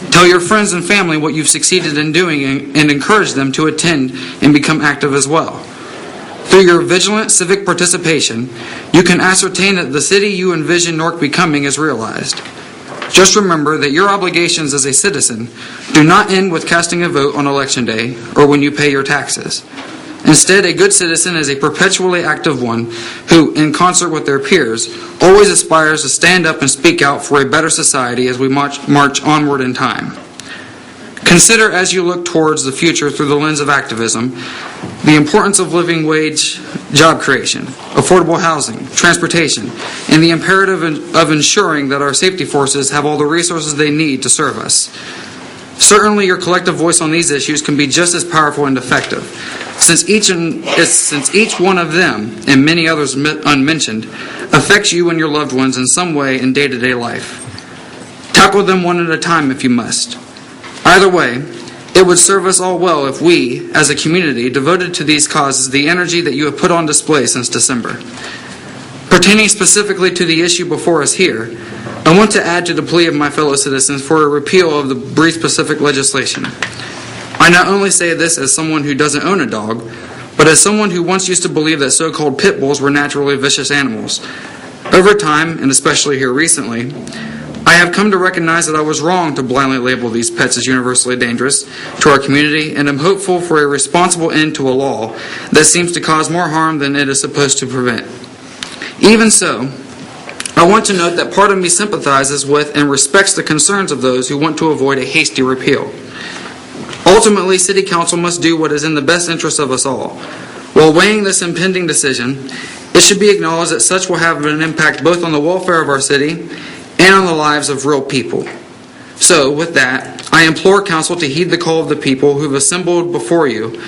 Tell your friends and family what you've succeeded in doing and encourage them to attend and become active as well. Through your vigilant civic participation, you can ascertain that the city you envision Newark becoming is realized. Just remember that your obligations as a citizen do not end with casting a vote on Election Day or when you pay your taxes. Instead, a good citizen is a perpetually active one who, in concert with their peers, always aspires to stand up and speak out for a better society as we march onward in time. Consider as you look towards the future through the lens of activism, the importance of living wage job creation, affordable housing, transportation, and the imperative of ensuring that our safety forces have all the resources they need to serve us. Certainly your collective voice on these issues can be just as powerful and effective, since each one of them, and many others unmentioned, affects you and your loved ones in some way in day-to-day life. Tackle them one at a time if you must. Either way, it would serve us all well if we, as a community, devoted to these causes the energy that you have put on display since December. Pertaining specifically to the issue before us here, I want to add to the plea of my fellow citizens for a repeal of the breed-specific legislation. I not only say this as someone who doesn't own a dog, but as someone who once used to believe that so-called pit bulls were naturally vicious animals. Over time, and especially here recently, I have come to recognize that I was wrong to blindly label these pets as universally dangerous to our community, and am hopeful for a responsible end to a law that seems to cause more harm than it is supposed to prevent. Even so, I want to note that part of me sympathizes with and respects the concerns of those who want to avoid a hasty repeal. Ultimately, City Council must do what is in the best interest of us all. While weighing this impending decision, it should be acknowledged that such will have an impact both on the welfare of our city and on the lives of real people. So, with that, I implore Council to heed the call of the people who have assembled before you,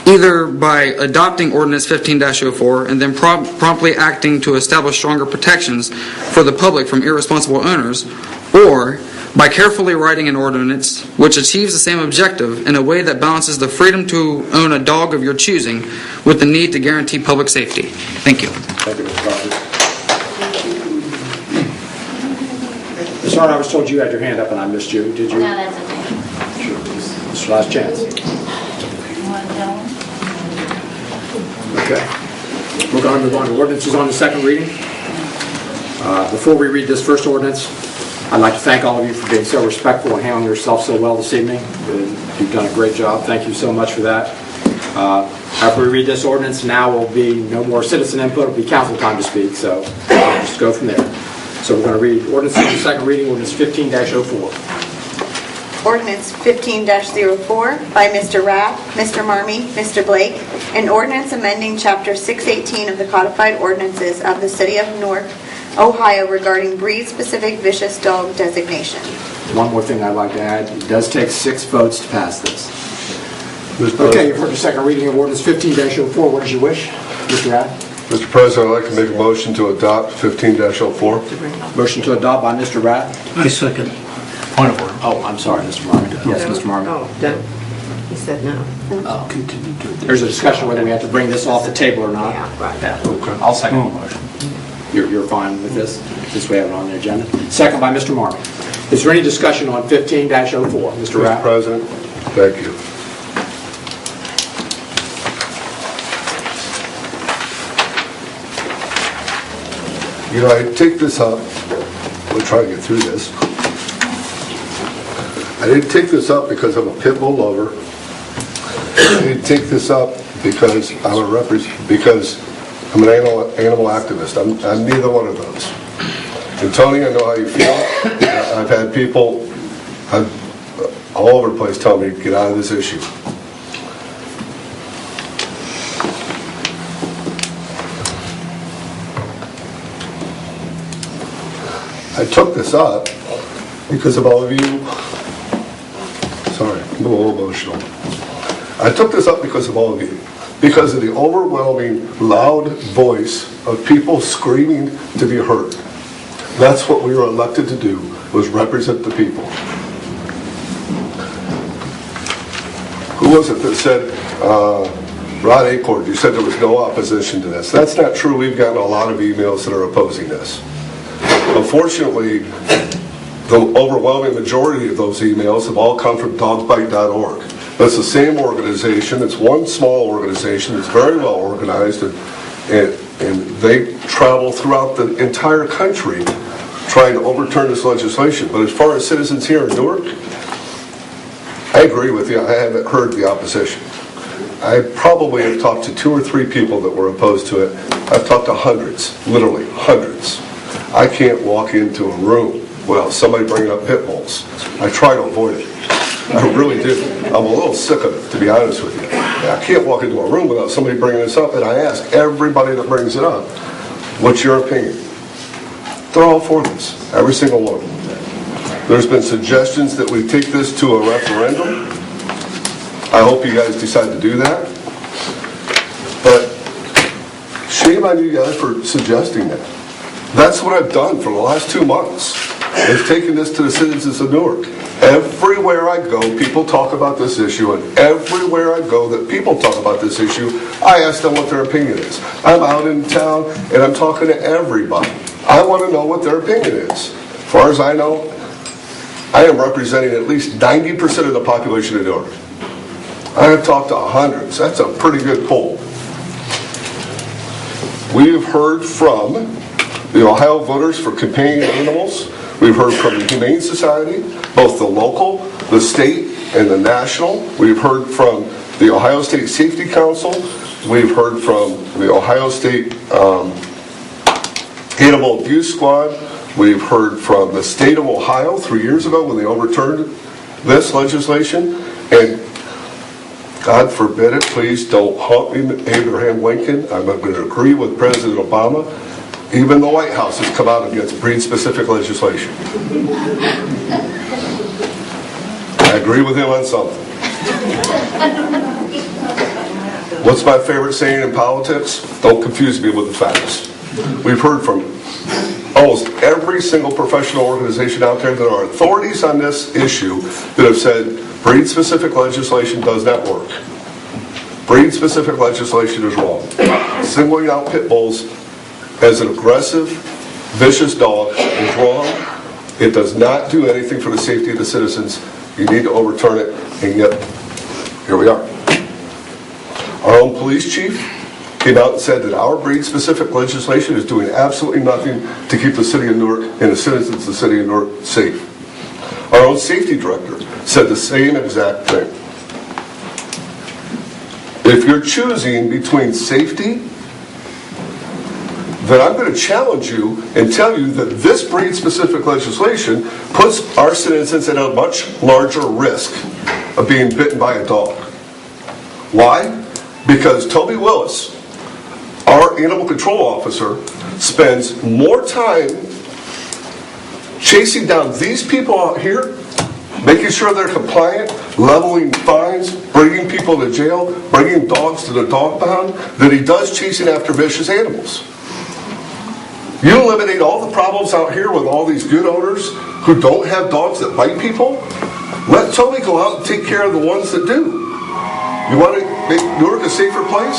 either by adopting Ordinance 15-04 and then promptly acting to establish stronger protections for the public from irresponsible owners, or by carefully writing an ordinance which achieves the same objective in a way that balances the freedom to own a dog of your choosing with the need to guarantee public safety. Thank you. Thank you, Mr. Crawford. Ms. Hart, I was told you had your hand up and I missed you. Did you? No, that's okay. Sure, please. This is your last chance. Okay. We're going to move on to ordinances on the second reading. Before we read this first ordinance, I'd like to thank all of you for being so respectful and handling yourself so well this evening. You've done a great job. Thank you so much for that. After we read this ordinance, now will be no more citizen input. It will be council time to speak, so I'll just go from there. So we're going to read ordinance on the second reading, ordinance 15-04. Ordinance 15-04 by Mr. Rath, Mr. Marmee, Mr. Blake, an ordinance amending Chapter 618 of the Codified Ordinances of the City of Newark, Ohio regarding breed-specific vicious dog designation. One more thing I'd like to add. It does take 6 votes to pass this. Okay, you've heard the second reading of ordinance 15-04. What is your wish, Mr. Rath? Mr. President, I'd like to make a motion to adopt 15-04. Motion to adopt by Mr. Rath. I second. Point of order. Oh, I'm sorry, Mr. Marmee. Yes, Mr. Marmee. Oh, he said no. Oh. There's a discussion whether we have to bring this off the table or not. Yeah, right. Okay. I'll second the motion. You're fine with this, since we have it on the agenda? Second by Mr. Marmee. Is there any discussion on 15-04? Mr. Rath? Mr. President, thank you. You know, I take this up, we'll try to get through this. I didn't take this up because I'm a pit bull lover. I didn't take this up because I'm an animal activist. I'm neither one of those. And Tony, I know how you feel. I've had people all over the place tell me to get out of this issue. I took this up because of all of you. Sorry, I'm a little emotional. I took this up because of all of you. Because of the overwhelming, loud voice of people screaming to be heard. That's what we were elected to do, was represent the people. Who was it that said, Rod Acord, you said there was no opposition to this. That's not true. We've gotten a lot of emails that are opposing this. Unfortunately, the overwhelming majority of those emails have all come from dogbite.org. That's the same organization. It's one small organization. It's very well organized, and they travel throughout the entire country trying to overturn this legislation. But as far as citizens here in Newark, I agree with you. I haven't heard the opposition. I probably have talked to 2 or 3 people that were opposed to it. I've talked to hundreds, literally hundreds. I can't walk into a room without somebody bringing up pit bulls. I try to avoid it. I really do. I'm a little sick of it, to be honest with you. I can't walk into a room without somebody bringing this up, and I ask everybody that brings it up, what's your opinion? They're all for this, every single one. There's been suggestions that we take this to a referendum. I hope you guys decide to do that. But shame on you guys for suggesting that. That's what I've done for the last 2 months, is taking this to the citizens of Newark. Everywhere I go, people talk about this issue, and everywhere I go that people talk about this issue, I ask them what their opinion is. I'm out in town, and I'm talking to everybody. I want to know what their opinion is. As far as I know, I am representing at least 90% of the population of Newark. I have talked to hundreds. That's a pretty good poll. We have heard from the Ohio Voters for Companion Animals. We've heard from the Humane Society, both the local, the state, and the national. We've heard from the Ohio State Safety Council. We've heard from the Ohio State Animal Abuse Squad. We've heard from the state of Ohio 3 years ago when they overturned this legislation. And God forbid it, please don't haunt me, Abraham Lincoln. I'm going to agree with President Obama. Even the White House has come out against breed-specific legislation. I agree with him on something. What's my favorite saying in politics? Don't confuse me with the facts. We've heard from almost every single professional organization out there that are authorities on this issue that have said breed-specific legislation does not work. Breed-specific legislation is wrong. Singling out pit bulls as an aggressive, vicious dog is wrong. It does not do anything for the safety of the citizens. You need to overturn it, and yet, here we are. Our own police chief came out and said that our breed-specific legislation is doing absolutely nothing to keep the city of Newark and the citizens of the city of Newark safe. Our own safety director said the same exact thing. If you're choosing between safety, then I'm going to challenge you and tell you that this breed-specific legislation puts our citizens at a much larger risk of being bitten by a dog. Why? Because Toby Willis, our animal control officer, spends more time chasing down these people out here, making sure they're compliant, leveling fines, bringing people to jail, bringing dogs to the dog pound, than he does chasing after vicious animals. You eliminate all the problems out here with all these good owners who don't have dogs that bite people. Let Toby go out and take care of the ones that do. You want to make Newark a safer place?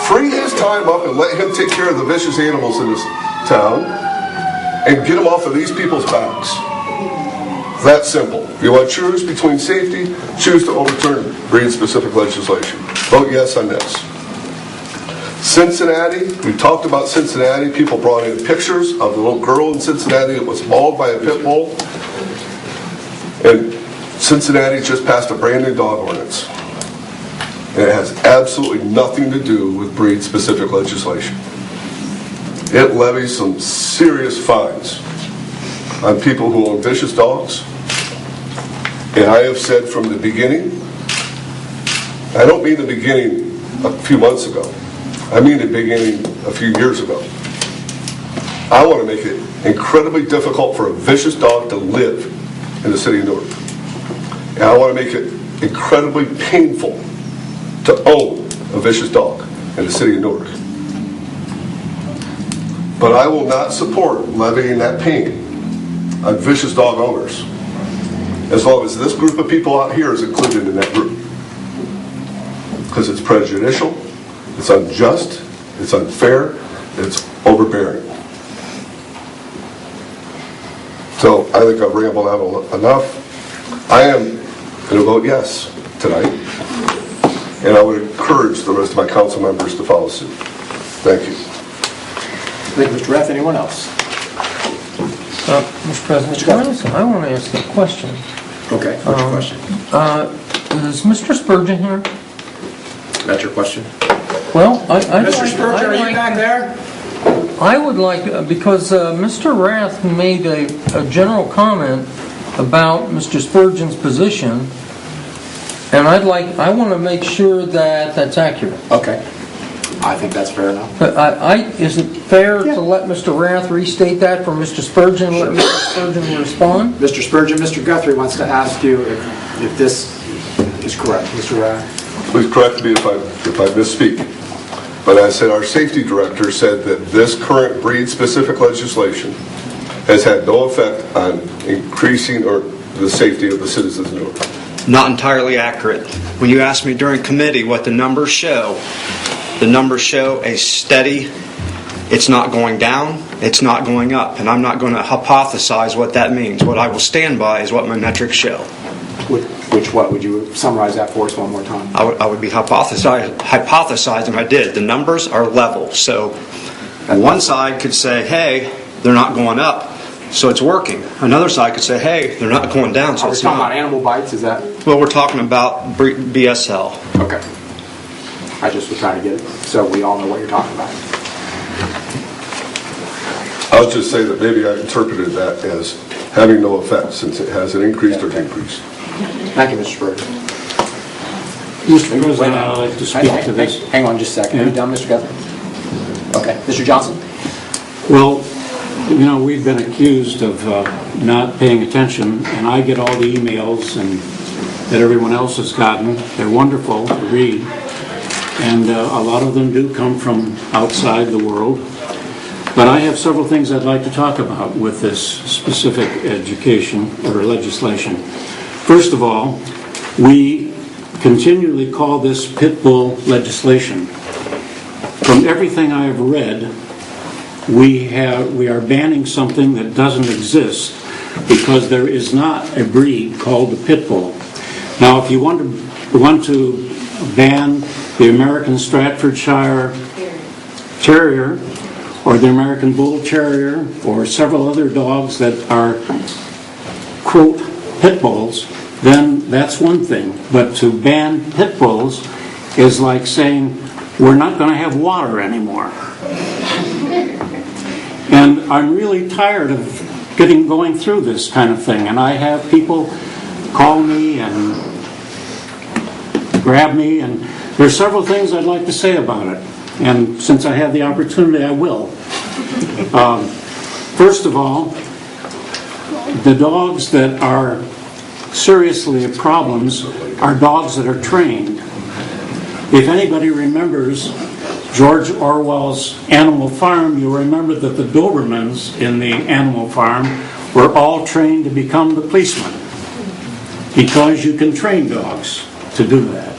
Free his time up and let him take care of the vicious animals in this town and get them off of these people's backs. That simple. If you want to choose between safety, choose to overturn breed-specific legislation. Vote yes on this. Cincinnati, we talked about Cincinnati. People brought in pictures of the little girl in Cincinnati that was mauled by a pit bull. And Cincinnati just passed a brand new dog ordinance. And it has absolutely nothing to do with breed-specific legislation. It levies some serious fines on people who own vicious dogs. And I have said from the beginning, I don't mean the beginning a few months ago, I mean the beginning a few years ago. I want to make it incredibly difficult for a vicious dog to live in the city of Newark. And I want to make it incredibly painful to own a vicious dog in the city of Newark. But I will not support levying that pain on vicious dog owners as long as this group of people out here is included in that group. Because it's prejudicial, it's unjust, it's unfair, it's overbearing. So I think I've rambled on enough. I am going to vote yes tonight. And I would encourage the rest of my council members to follow suit. Thank you. Thank you, Mr. Rath. Anyone else? Mr. President, I want to ask a question. Okay, what's your question? Is Mr. Spurgeon here? That's your question? Well, Mr. Spurgeon, are you back there? I would like, because Mr. Rath made a general comment about Mr. Spurgeon's position, and I want to make sure that that's accurate. Okay. I think that's fair enough. But is it fair to let Mr. Rath restate that for Mr. Spurgeon and let Mr. Spurgeon respond? Mr. Spurgeon, Mr. Guthrie wants to ask you if this is correct. Mr. Rath? Please correct me if I misspeak. But I said our safety director said that this current breed-specific legislation has had no effect on increasing or the safety of the citizens of Newark. Not entirely accurate. When you asked me during committee what the numbers show a steady, it's not going down, it's not going up. And I'm not going to hypothesize what that means. What I will stand by is what my metrics show. Would what? Would you summarize that for us one more time? I would be hypothesizing if I did. The numbers are level. So one side could say, hey, they're not going up, so it's working. Another side could say, hey, they're not going down, so it's not. Are we talking about animal bites? Is that? Well, we're talking about BSL. Okay. I just was trying to get it so we all know what you're talking about. I was just saying that maybe I interpreted that as having no effect since it hasn't increased or decreased. Thank you, Mr. Spurgeon. Mr. President, I'd like to speak to this. Hang on just a second. Are you done, Mr. Guthrie? Okay. Mr. Johnson? Well, you know, we've been accused of not paying attention, and I get all the emails that everyone else has gotten. They're wonderful to read, and a lot of them do come from outside the world. But I have several things I'd like to talk about with this specific education or legislation. First of all, we continually call this pit bull legislation. From everything I have read, we are banning something that doesn't exist because there is not a breed called the pit bull. Now, if you want to ban the American Staffordshire Terrier or the American Bull Terrier or several other dogs that are, quote, pit bulls, then that's one thing. But to ban pit bulls is like saying we're not going to have water anymore. And I'm really tired of going through this kind of thing. And I have people call me and grab me, and there's several things I'd like to say about it. And since I have the opportunity, I will. First of all, the dogs that are seriously problems are dogs that are trained. If anybody remembers George Orwell's Animal Farm, you'll remember that the Dobermans in the Animal Farm were all trained to become the policeman because you can train dogs to do that.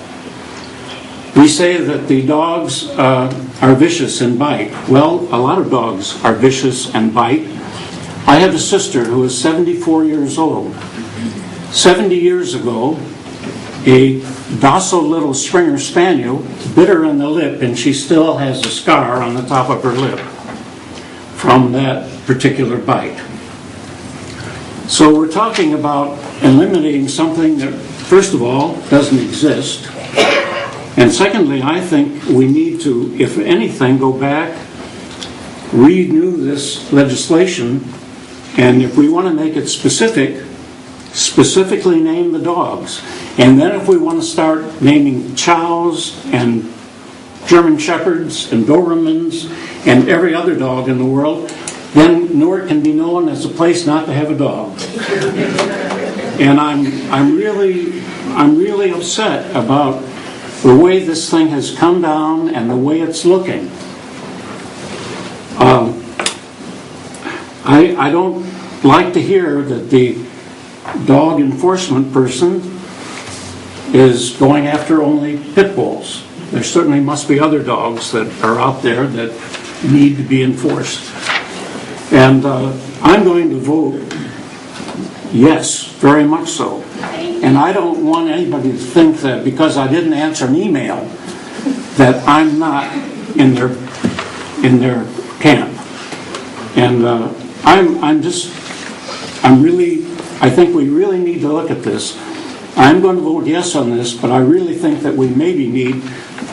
We say that the dogs are vicious and bite. Well, a lot of dogs are vicious and bite. I have a sister who is 74 years old. 70 years ago, a docile little Springer Spaniel bit her in the lip, and she still has a scar on the top of her lip from that particular bite. So we're talking about eliminating something that, first of all, doesn't exist. And secondly, I think we need to, if anything, go back, renew this legislation, and if we want to make it specifically name the dogs. And then if we want to start naming Chows and German Shepherds and Dobermans and every other dog in the world, then Newark can be known as a place not to have a dog. And I'm really upset about the way this thing has come down and the way it's looking. I don't like to hear that the dog enforcement person is going after only pit bulls. There certainly must be other dogs that are out there that need to be enforced. And I'm going to vote yes, very much so. And I don't want anybody to think that because I didn't answer an email that I'm not in their camp. And I think we really need to look at this. I'm going to vote yes on this, but I really think that we maybe need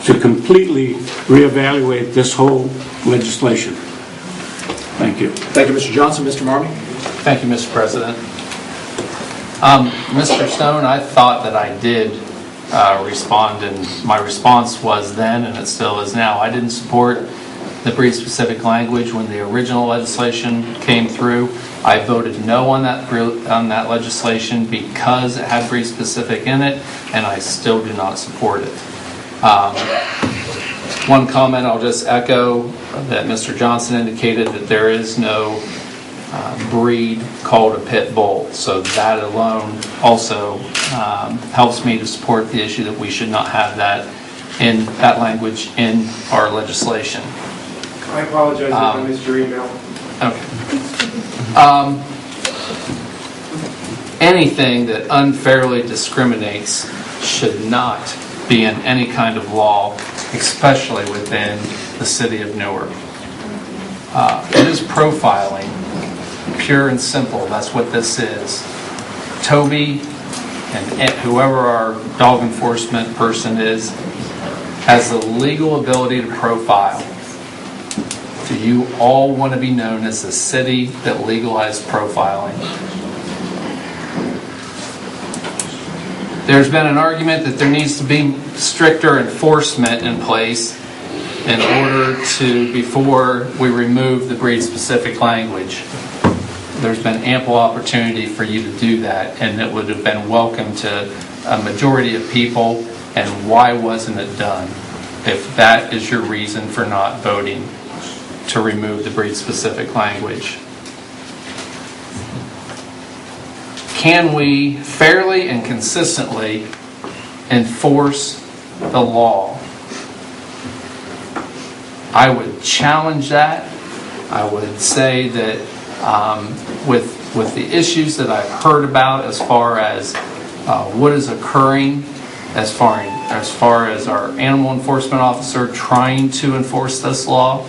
to completely reevaluate this whole legislation. Thank you. Thank you, Mr. Johnson. Mr. Marmee? Thank you, Mr. President. Mr. Stone, I thought that I did respond, and my response was then, and it still is now. I didn't support the breed-specific language when the original legislation came through. I voted no on that legislation because it had breed-specific in it, and I still do not support it. One comment I'll just echo that Mr. Johnson indicated that there is no breed called a pit bull. So that alone also helps me to support the issue that we should not have that language in our legislation. I apologize if I missed your email. Okay. anything that unfairly discriminates should not be in any kind of law, especially within the city of Newark. It is profiling, pure and simple. That's what this is. Toby and whoever our dog enforcement person is has the legal ability to profile. Do you all want to be known as the city that legalized profiling? There's been an argument that there needs to be stricter enforcement in place in order to, before we remove the breed-specific language. There's been ample opportunity for you to do that, and it would have been welcome to a majority of people. And why wasn't it done? If that is your reason for not voting to remove the breed-specific language. Can we fairly and consistently enforce the law? I would challenge that. I would say that with the issues that I've heard about as far as what is occurring as far as our animal enforcement officer trying to enforce this law,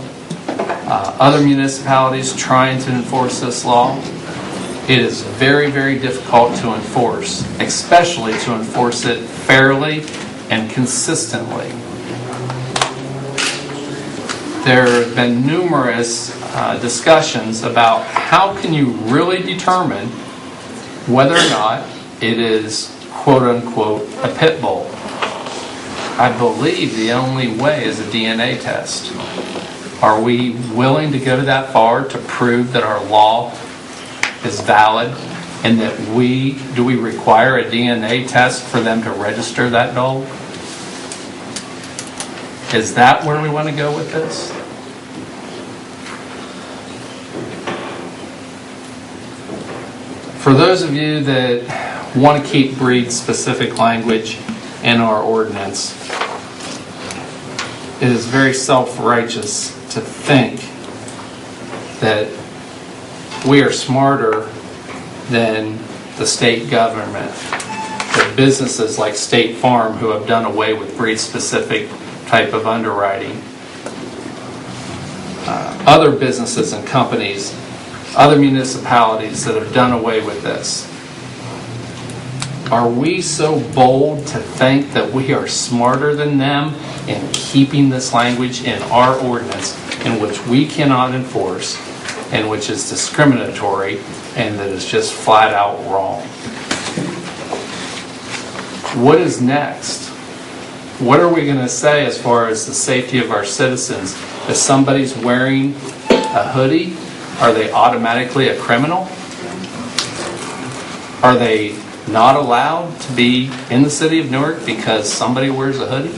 other municipalities trying to enforce this law, it is very, very difficult to enforce, especially to enforce it fairly and consistently. There have been numerous discussions about how can you really determine whether or not it is quote-unquote a pit bull. I believe the only way is a DNA test. Are we willing to go to that far to prove that our law is valid and that do we require a DNA test for them to register that dog? Is that where we want to go with this? For those of you that want to keep breed-specific language in our ordinance, it is very self-righteous to think that we are smarter than the state government, the businesses like State Farm who have done away with breed-specific type of underwriting, other businesses and companies, other municipalities that have done away with this. Are we so bold to think that we are smarter than them in keeping this language in our ordinance in which we cannot enforce and which is discriminatory and that is just flat out wrong? What is next? What are we going to say as far as the safety of our citizens? If somebody's wearing a hoodie, are they automatically a criminal? Are they not allowed to be in the city of Newark because somebody wears a hoodie?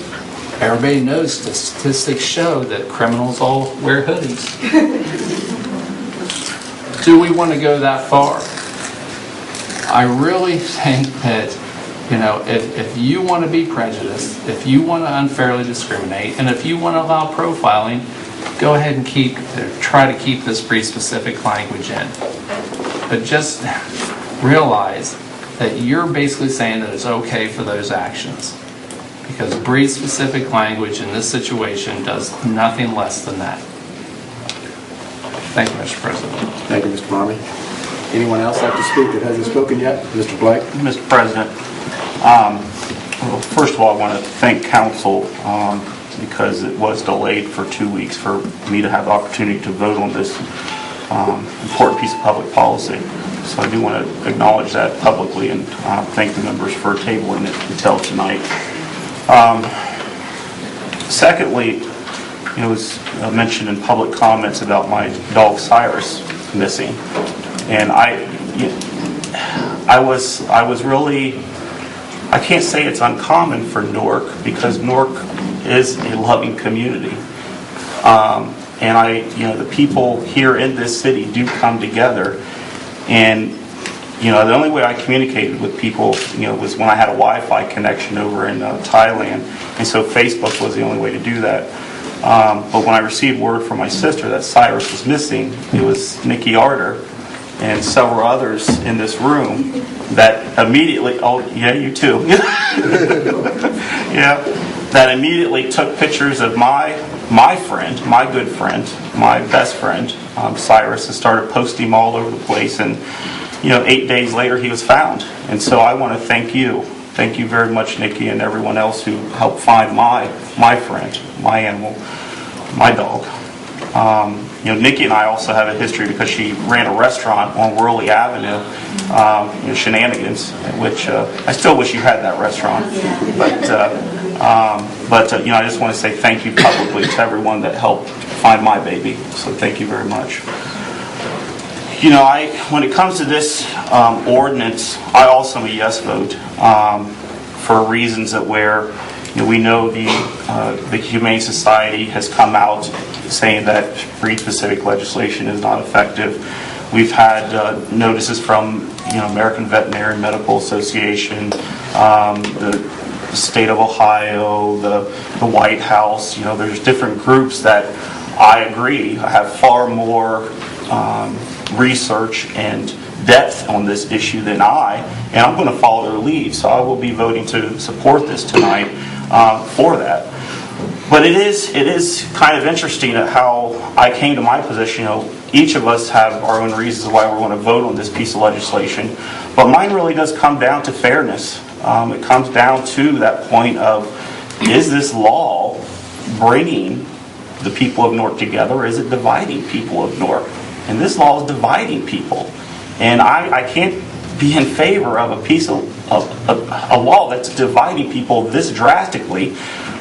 Everybody knows statistics show that criminals all wear hoodies. Do we want to go that far? I really think that, if you want to be prejudiced, if you want to unfairly discriminate, and if you want to allow profiling, go ahead and try to keep this breed-specific language in. But just realize that you're basically saying that it's okay for those actions. Because breed-specific language in this situation does nothing less than that. Thank you, Mr. President. Thank you, Mr. Marmee. Anyone else like to speak that hasn't spoken yet? Mr. Blake? Mr. President, well, first of all, I want to thank council because it was delayed for 2 weeks for me to have the opportunity to vote on this important piece of public policy. So I do want to acknowledge that publicly and thank the members for tabling it until tonight. Secondly, it was mentioned in public comments about my dog Cyrus missing, and I was really, I can't say it's uncommon for Newark because Newark is a loving community, and the people here in this city do come together, and the only way I communicated with people was when I had a Wi-Fi connection over in Thailand, and so Facebook was the only way to do that. But when I received word from my sister that Cyrus was missing, it was Nikki Arter and several others in this room that immediately, oh yeah, you too, yeah, that immediately took pictures of my friend, my good friend, my best friend, Cyrus, and started posting him all over the place. And 8 days later he was found. And so I want to thank you. Thank you very much, Nikki, and everyone else who helped find my friend, my animal, my dog. Nikki and I also have a history because she ran a restaurant on Worley Avenue, Shenanigans, which I still wish you had that restaurant. But I just want to say thank you publicly to everyone that helped find my baby. So thank you very much. When it comes to this ordinance, I also am a yes vote for reasons that where we know the Humane Society has come out saying that breed-specific legislation is not effective. We've had notices from American Veterinary Medical Association, the state of Ohio, the White House. There's different groups that I agree have far more research and depth on this issue than and I'm going to follow their lead. So I will be voting to support this tonight for that. But it is kind of interesting at how I came to my position. Each of us have our own reasons why we want to vote on this piece of legislation. But mine really does come down to fairness. It comes down to that point of, is this law bringing the people of Newark together, or is it dividing people of Newark? And this law is dividing people. And I can't be in favor of a piece of a law that's dividing people this drastically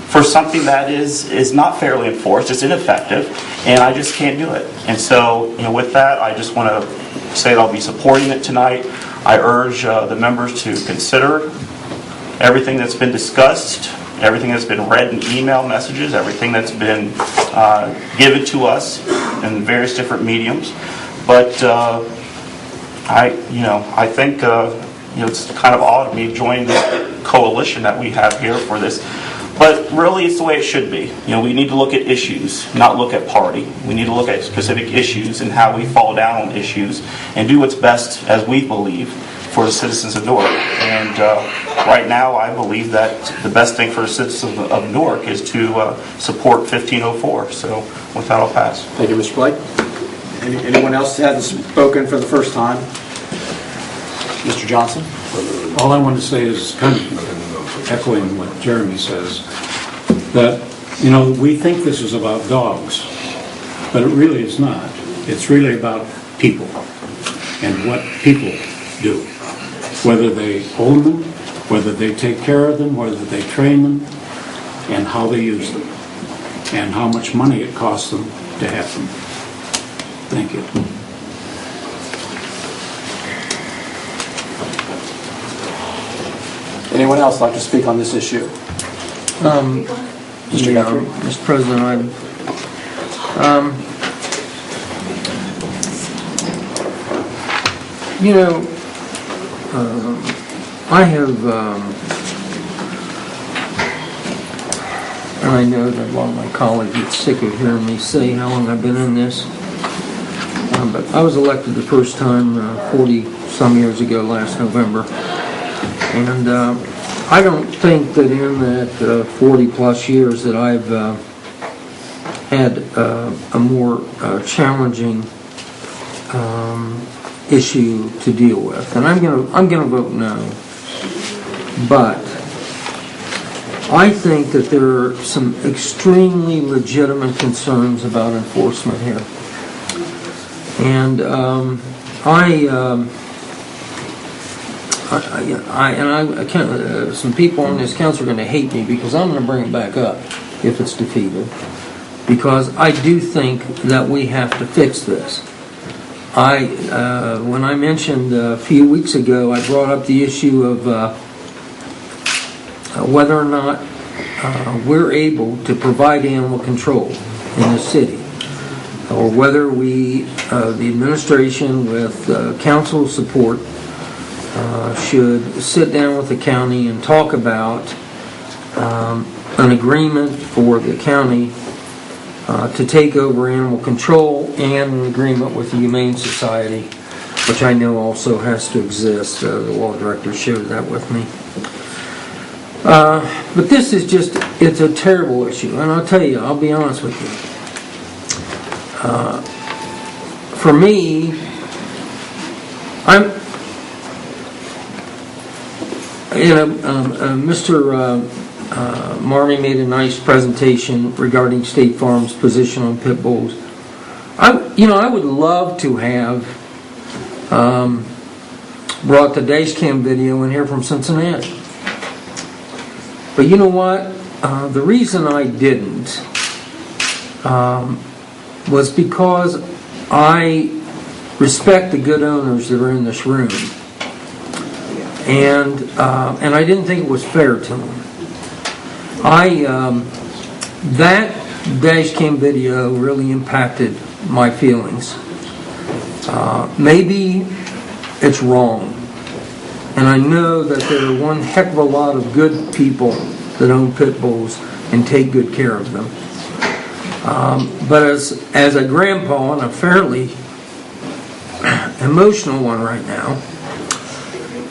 for something that is not fairly enforced, it's ineffective, and I just can't do it. And so, with that, I just want to say that I'll be supporting it tonight. I urge the members to consider everything that's been discussed, everything that's been read in email messages, everything that's been given to us in various different mediums. But I think it's kind of odd of me joining this coalition that we have here for this. But really, it's the way it should be. We need to look at issues, not look at party. We need to look at specific issues and how we fall down on issues and do what's best, as we believe, for the citizens of Newark. And right now, I believe that the best thing for the citizens of Newark is to support 1504. So with that, I'll pass. Thank you, Mr. Blake. Anyone else that hasn't spoken for the first time? Mr. Johnson? All I want to say is kind of echoing what Jeremy says, that, we think this is about dogs, but it really is not. It's really about people and what people do. Whether they own them, whether they take care of them, whether they train them, and how they use them, and how much money it costs them to have them. Thank you. Anyone else like to speak on this issue? Mr. President, I have, and I know that a lot of my colleagues get sick of hearing me say how long I've been in this, but I was elected the first time 40-some years ago last November. And I don't think that in that 40-plus years that I've had a more challenging issue to deal with. And I'm gonna vote no. But I think that there are some extremely legitimate concerns about enforcement here. And some people on this council are going to hate me because I'm going to bring it back up if it's defeated. Because I do think that we have to fix this. When I mentioned a few weeks ago, I brought up the issue of whether or not we're able to provide animal control in the city, or whether we, the administration with council support, should sit down with the county and talk about an agreement for the county to take over animal control, and an agreement with the Humane Society which I know also has to exist. The law director shared that with me. But this is just, it's a terrible issue. And I'll tell you, I'll be honest with you. For me, Mr. Marmy made a nice presentation regarding State Farm's position on pit bulls. I would love to have brought the dash cam video in here from Cincinnati. But you know what? The reason I didn't was because I respect the good owners that are in this room. And I didn't think it was fair to them. That dash cam video really impacted my feelings. Maybe it's wrong. And I know that there are one heck of a lot of good people that own pit bulls and take good care of them. But as a grandpa, and a fairly emotional one right now,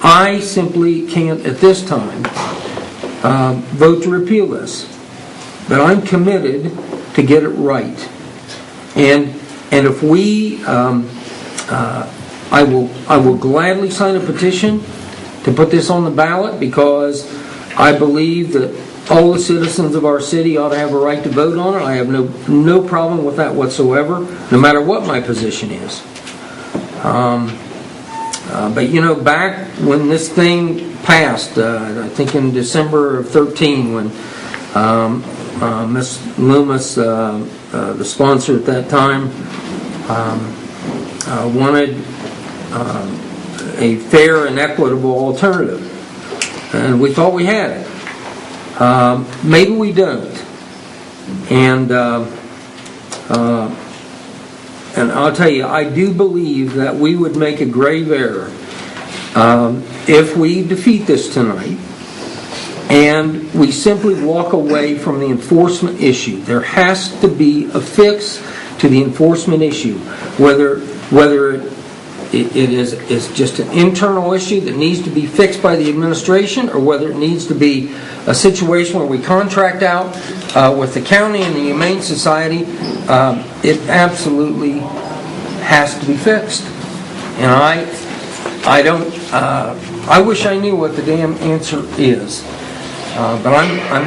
I simply can't at this time vote to repeal this. But I'm committed to get it right. And if we, I will gladly sign a petition to put this on the ballot, because I believe that all the citizens of our city ought to have a right to vote on it. I have no problem with that whatsoever, no matter what my position is. But back when this thing passed, I think in December of 13, when Ms. Loomis, the sponsor at that time, wanted a fair and equitable alternative, and we thought we had it. Maybe we don't, and I'll tell you, I do believe that we would make a grave error if we defeat this tonight and we simply walk away from the enforcement issue. There has to be a fix to the enforcement issue, whether it is just an internal issue that needs to be fixed by the administration, or whether it needs to be a situation where we contract out with the county and the Humane Society. It absolutely has to be fixed. And I wish I knew what the damn answer is. But I'm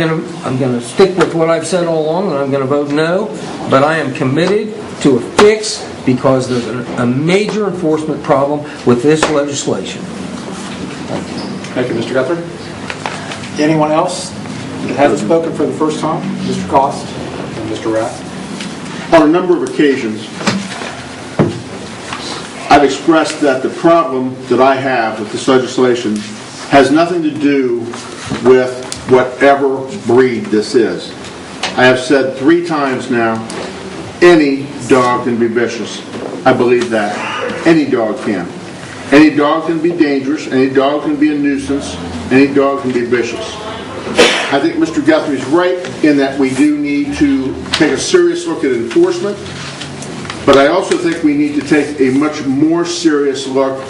going to stick with what I've said all along, and I'm going to vote no. But I am committed to a fix, because there's a major enforcement problem with this legislation. Thank you, Mr. Guthrie. Anyone else that hasn't spoken for the first time? Mr. Cost and Mr. Rath. On a number of occasions, I've expressed that the problem that I have with this legislation has nothing to do with whatever breed this is. I have said 3 times now, any dog can be vicious. I believe that. Any dog can. Any dog can be dangerous. Any dog can be a nuisance. Any dog can be vicious. I think Mr. Guthrie's right in that we do need to take a serious look at enforcement, but I also think we need to take a much more serious look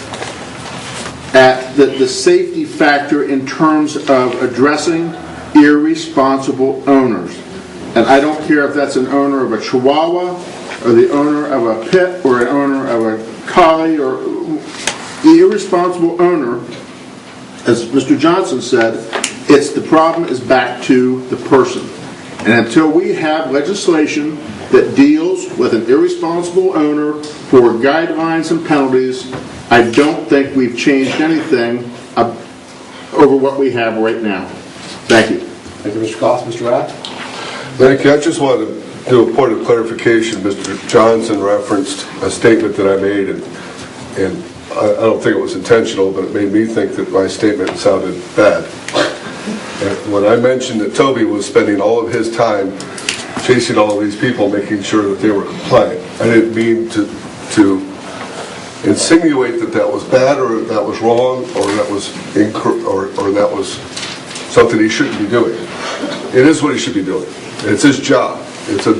at the safety factor in terms of addressing irresponsible owners. And I don't care if that's an owner of a Chihuahua, or the owner of a pit, or an owner of a collie, or the irresponsible owner, as Mr. Johnson said, the problem is back to the person. And until we have legislation that deals with an irresponsible owner for guidelines and penalties, I don't think we've changed anything over what we have right now. Thank you. Thank you, Mr. Cost. Mr. Rath. Thank you. I just wanted to do a point of clarification. Mr. Johnson referenced a statement that I made, and I don't think it was intentional, but it made me think that my statement sounded bad. And when I mentioned that Toby was spending all of his time chasing all of these people, making sure that they were compliant, I didn't mean to insinuate that that was bad, or that was wrong, or that was or that was something he shouldn't be doing. It is what he should be doing. It's his job. It's a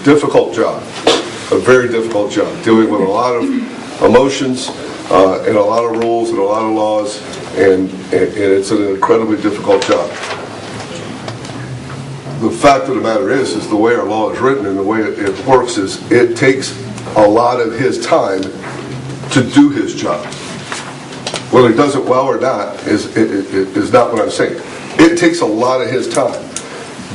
difficult job, a very difficult job, dealing with a lot of emotions and a lot of rules and a lot of laws, and it's an incredibly difficult job. The fact of the matter is the way our law is written and the way it works is it takes a lot of his time to do his job. Whether he does it well or not is not what I'm saying. It takes a lot of his time.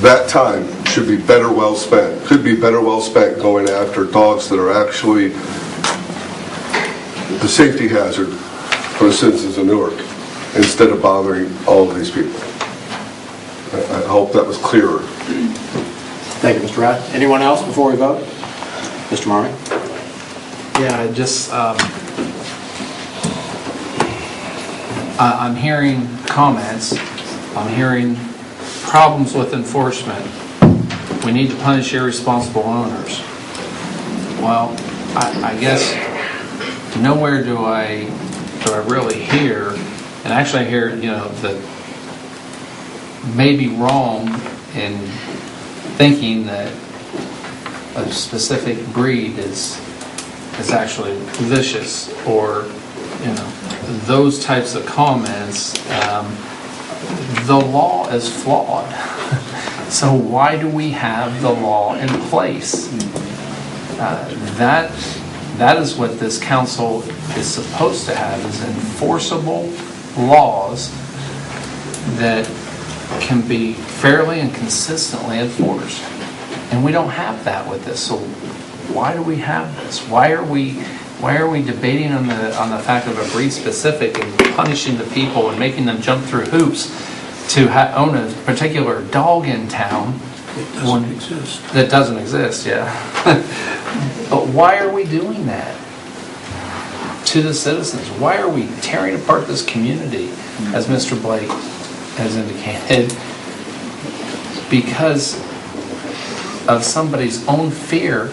That time should be better well spent. Could be better well spent going after dogs that are actually the safety hazard for the citizens of Newark, instead of bothering all of these people. I hope that was clearer. Thank you, Mr. Rath. Anyone else before we vote? Mr. Marmee? Yeah, I'm hearing comments. I'm hearing problems with enforcement. We need to punish irresponsible owners. Well, I guess nowhere do I really hear, and actually I hear, that may be wrong in thinking that a specific breed is actually vicious, or those types of comments. The law is flawed. So why do we have the law in place? That is what this council is supposed to have, is enforceable laws that can be fairly and consistently enforced. And we don't have that with this. So why do we have this? Why are we debating on the fact of a breed specific and punishing the people and making them jump through hoops to own a particular dog in town? That doesn't exist, yeah. But why are we doing that to the citizens? Why are we tearing apart this community, as Mr. Blake has indicated, because of somebody's own fear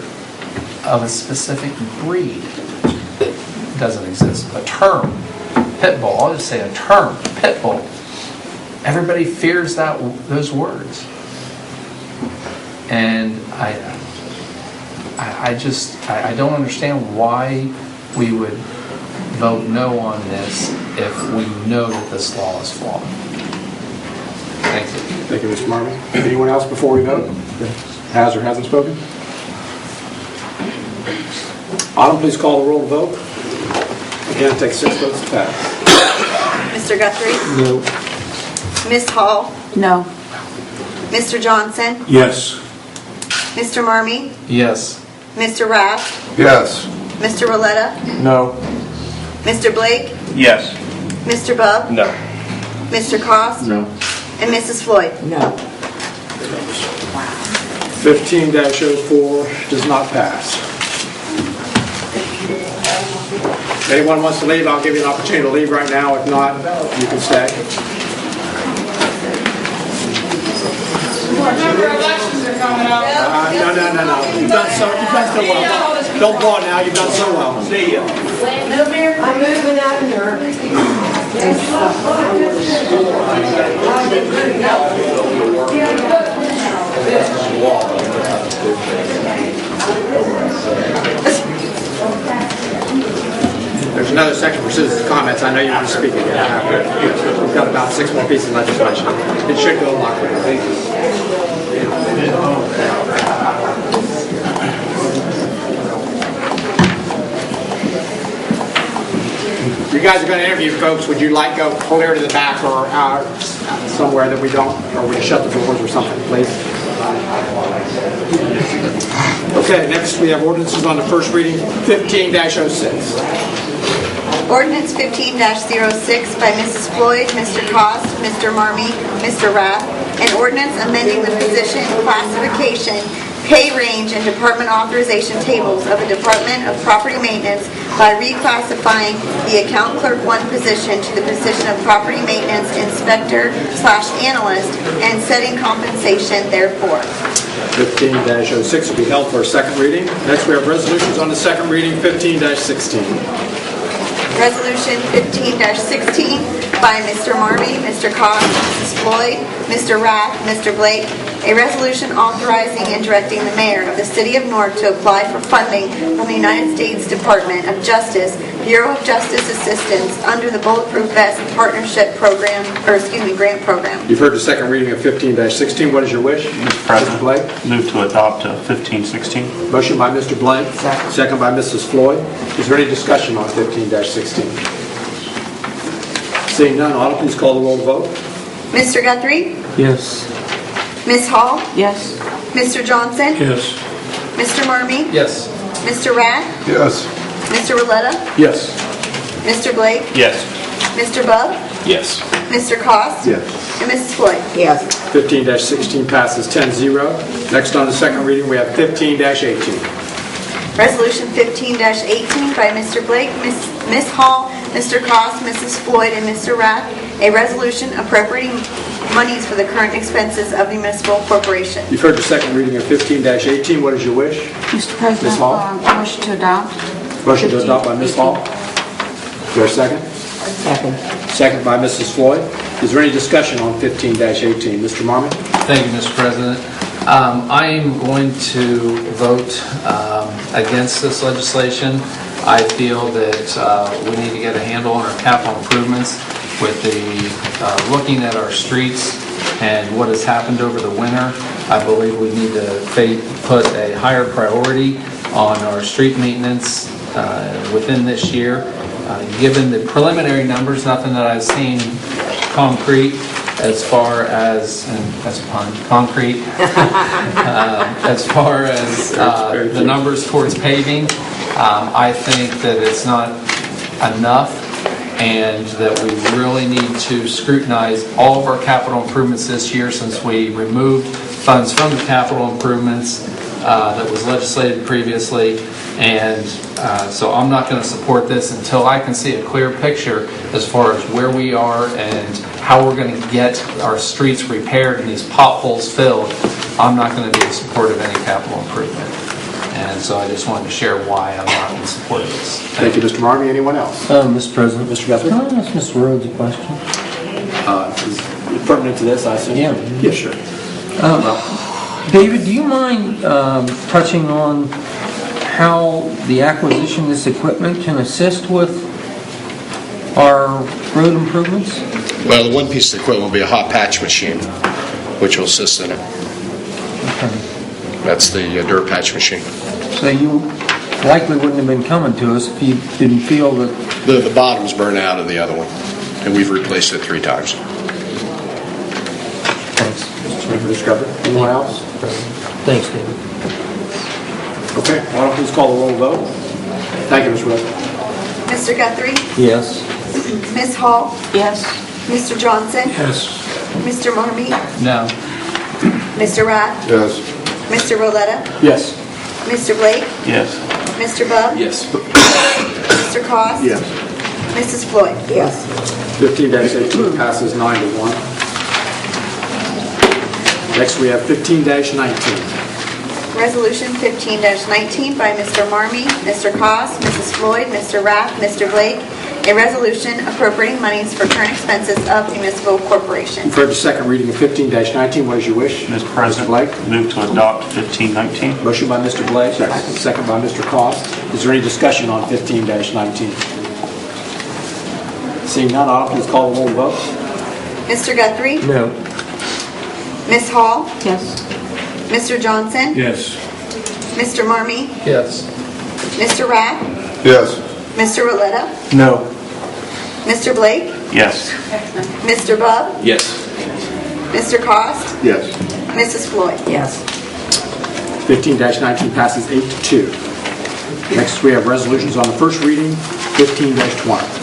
of a specific breed that doesn't exist? A term, pit bull. I'll just say a term, pit bull. Everybody fears those words, and I don't understand why we would vote no on this if we know that this law is flawed. Thank you. Thank you, Mr. Marmee. Anyone else before we vote? Has or hasn't spoken? Autumn, please call the roll to vote. Again, it takes 6 votes to pass. Mr. Guthrie? No. Ms. Hall? No. Mr. Johnson? Yes. Mr. Marmee? Yes. Mr. Rath? Yes. Mr. Roletta? No. Mr. Blake? Yes. Mr. Bub? No. Mr. Cost? No. And Mrs. Floyd? No. 15-04 does not pass. If anyone wants to leave, I'll give you an opportunity to leave right now. If not, you can stay. Elections are coming up. No. You've done so well. Don't blow it now. You've done so well. See ya. I'm moving out of Newark. There's another section for citizens' comments. I know you're going to speak again after. We've got about 6 more pieces of legislation. It should go a lot quicker. You guys are going to interview folks. Would you like to go clear to the back or out somewhere that we don't, or we shut the doors or something, please? Okay, next we have ordinances on the first reading, 15-06. Ordinance 15-06 by Mrs. Floyd, Mr. Cost, Mr. Marmee, Mr. Rath, an ordinance amending the position, classification, pay range, and department authorization tables of a Department of Property Maintenance by reclassifying the account clerk 1 position to the position of property maintenance inspector/analyst and setting compensation therefore. 15-06 will be held for a second reading. Next we have resolutions on the second reading, 15-16. Resolution 15-16 by Mr. Marmee, Mr. Cost, Mrs. Floyd, Mr. Rath, Mr. Blake, A resolution authorizing and directing the mayor of the city of Newark to apply for funding from the United States Department of Justice, Bureau of Justice Assistance under the Bulletproof Vest Partnership Program, grant program. You've heard the second reading of 15-16. What is your wish? Mr. President, Mr. Blake? move to adopt 1516. Motion by Mr. Blake. Second by Mrs. Floyd. Is there any discussion on 15-16? Seeing none, Autumn, please call the roll to vote. Mr. Guthrie? Yes. Ms. Hall? Yes. Mr. Johnson? Yes. Mr. Marmee? Yes. Mr. Rath? Yes. Mr. Roletta? Yes. Mr. Blake? Yes. Mr. Bub? Yes. Mr. Cost? Yes. And Mrs. Floyd? Yes. 15-16 passes 10-0. Next on the second reading, we have 15-18. Resolution 15-18 by Mr. Blake, Ms. Hall, Mr. Cost, Mrs. Floyd, and Mr. Rath. A resolution appropriating monies for the current expenses of the municipal corporation. You've heard the second reading of 15-18. What is your wish? Mr. President, Ms. Hall? I wish to adopt. Motion to adopt by Ms. Hall. Is there a second? Second. Second by Mrs. Floyd. Is there any discussion on 15-18? Mr. Marmon? Thank you, Mr. President. I am going to vote against this legislation. I feel that we need to get a handle on our capital improvements with the looking at our streets and what has happened over the winter. I believe we need to put a higher priority on our street maintenance within this year. Given the preliminary numbers, nothing that I've seen concrete as far as, and that's a pun, concrete, as far as the numbers towards paving, I think that it's not enough and that we really need to scrutinize all of our capital improvements this year since we removed funds from the capital improvements that was legislated previously. And so I'm not going to support this until I can see a clear picture as far as where we are and how we're going to get our streets repaired and these potholes filled. I'm not going to be in support of any capital improvement. And so I just wanted to share why I'm not in support of this. Thank you, Mr. Marmee. Anyone else? Mr. President. Mr. Guthrie? Can I ask Mr. Rhodes a question? Is it pertinent to this, I assume? Yeah. Yeah, sure. David, do you mind touching on how the acquisition of this equipment can assist with our road improvements? Well, the one piece of equipment will be a hot patch machine, which will assist in it. Okay. That's the dirt patch machine. So you likely wouldn't have been coming to us if you didn't feel that... The bottom's burned out of the other one, and we've replaced it 3 times. Thanks. Mr. Guthrie? Anyone else? Thanks, David. Okay. Why don't please call the roll vote? Thank you, Mr. Rhodes. Mr. Guthrie? Yes. Ms. Hall? Yes. Mr. Johnson? Yes. Mr. Marmee? No. Mr. Rath? Yes. Mr. Roletta? Yes. Mr. Blake? Yes. Mr. Bub? Yes. Mr. Cost? Yes. Mrs. Floyd? Yes. 15-18 passes 9-1. Next, we have 15-19. Resolution 15-19 by Mr. Marmee, Mr. Cost, Mrs. Floyd, Mr. Rath, Mr. Blake. A resolution appropriating monies for current expenses of the municipal corporation. You've heard the second reading of 15-19. What is your wish? Mr. President, Mr. Blake? move to adopt 1519. Motion by Mr. Blake. Second by Mr. Cost. Is there any discussion on 15-19? Seeing none, Autumn, please call the roll vote. Mr. Guthrie? No. Ms. Hall? Yes. Mr. Johnson? Yes. Mr. Marmee? Yes. Mr. Rath? Yes. Mr. Roletta? No. Mr. Blake? Yes. Mr. Bub? Yes. Mr. Cost? Yes. Mrs. Floyd? Yes. 15-19 passes 8-2. Next, we have resolutions on the first reading, 15-20.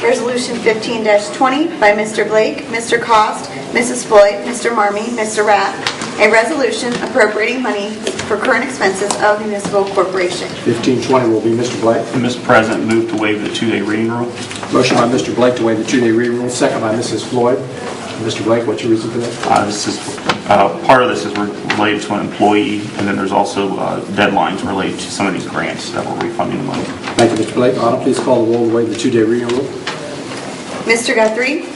Resolution 15-20 by Mr. Blake, Mr. Cost, Mrs. Floyd, Mr. Marmee, Mr. Rath. A resolution appropriating money for current expenses of the municipal corporation. 15-20 will be Mr. Blake. Mr. President, move to waive the 2-day reading rule. Motion by Mr. Blake to waive the 2-day reading rule. Second by Mrs. Floyd. Mr. Blake, what's your reason for that? Part of this is related to an employee, and then there's also deadlines related to some of these grants that we're refunding the money. Thank you, Mr. Blake. Autumn, please call the roll to waive the 2-day reading rule. Mr. Guthrie?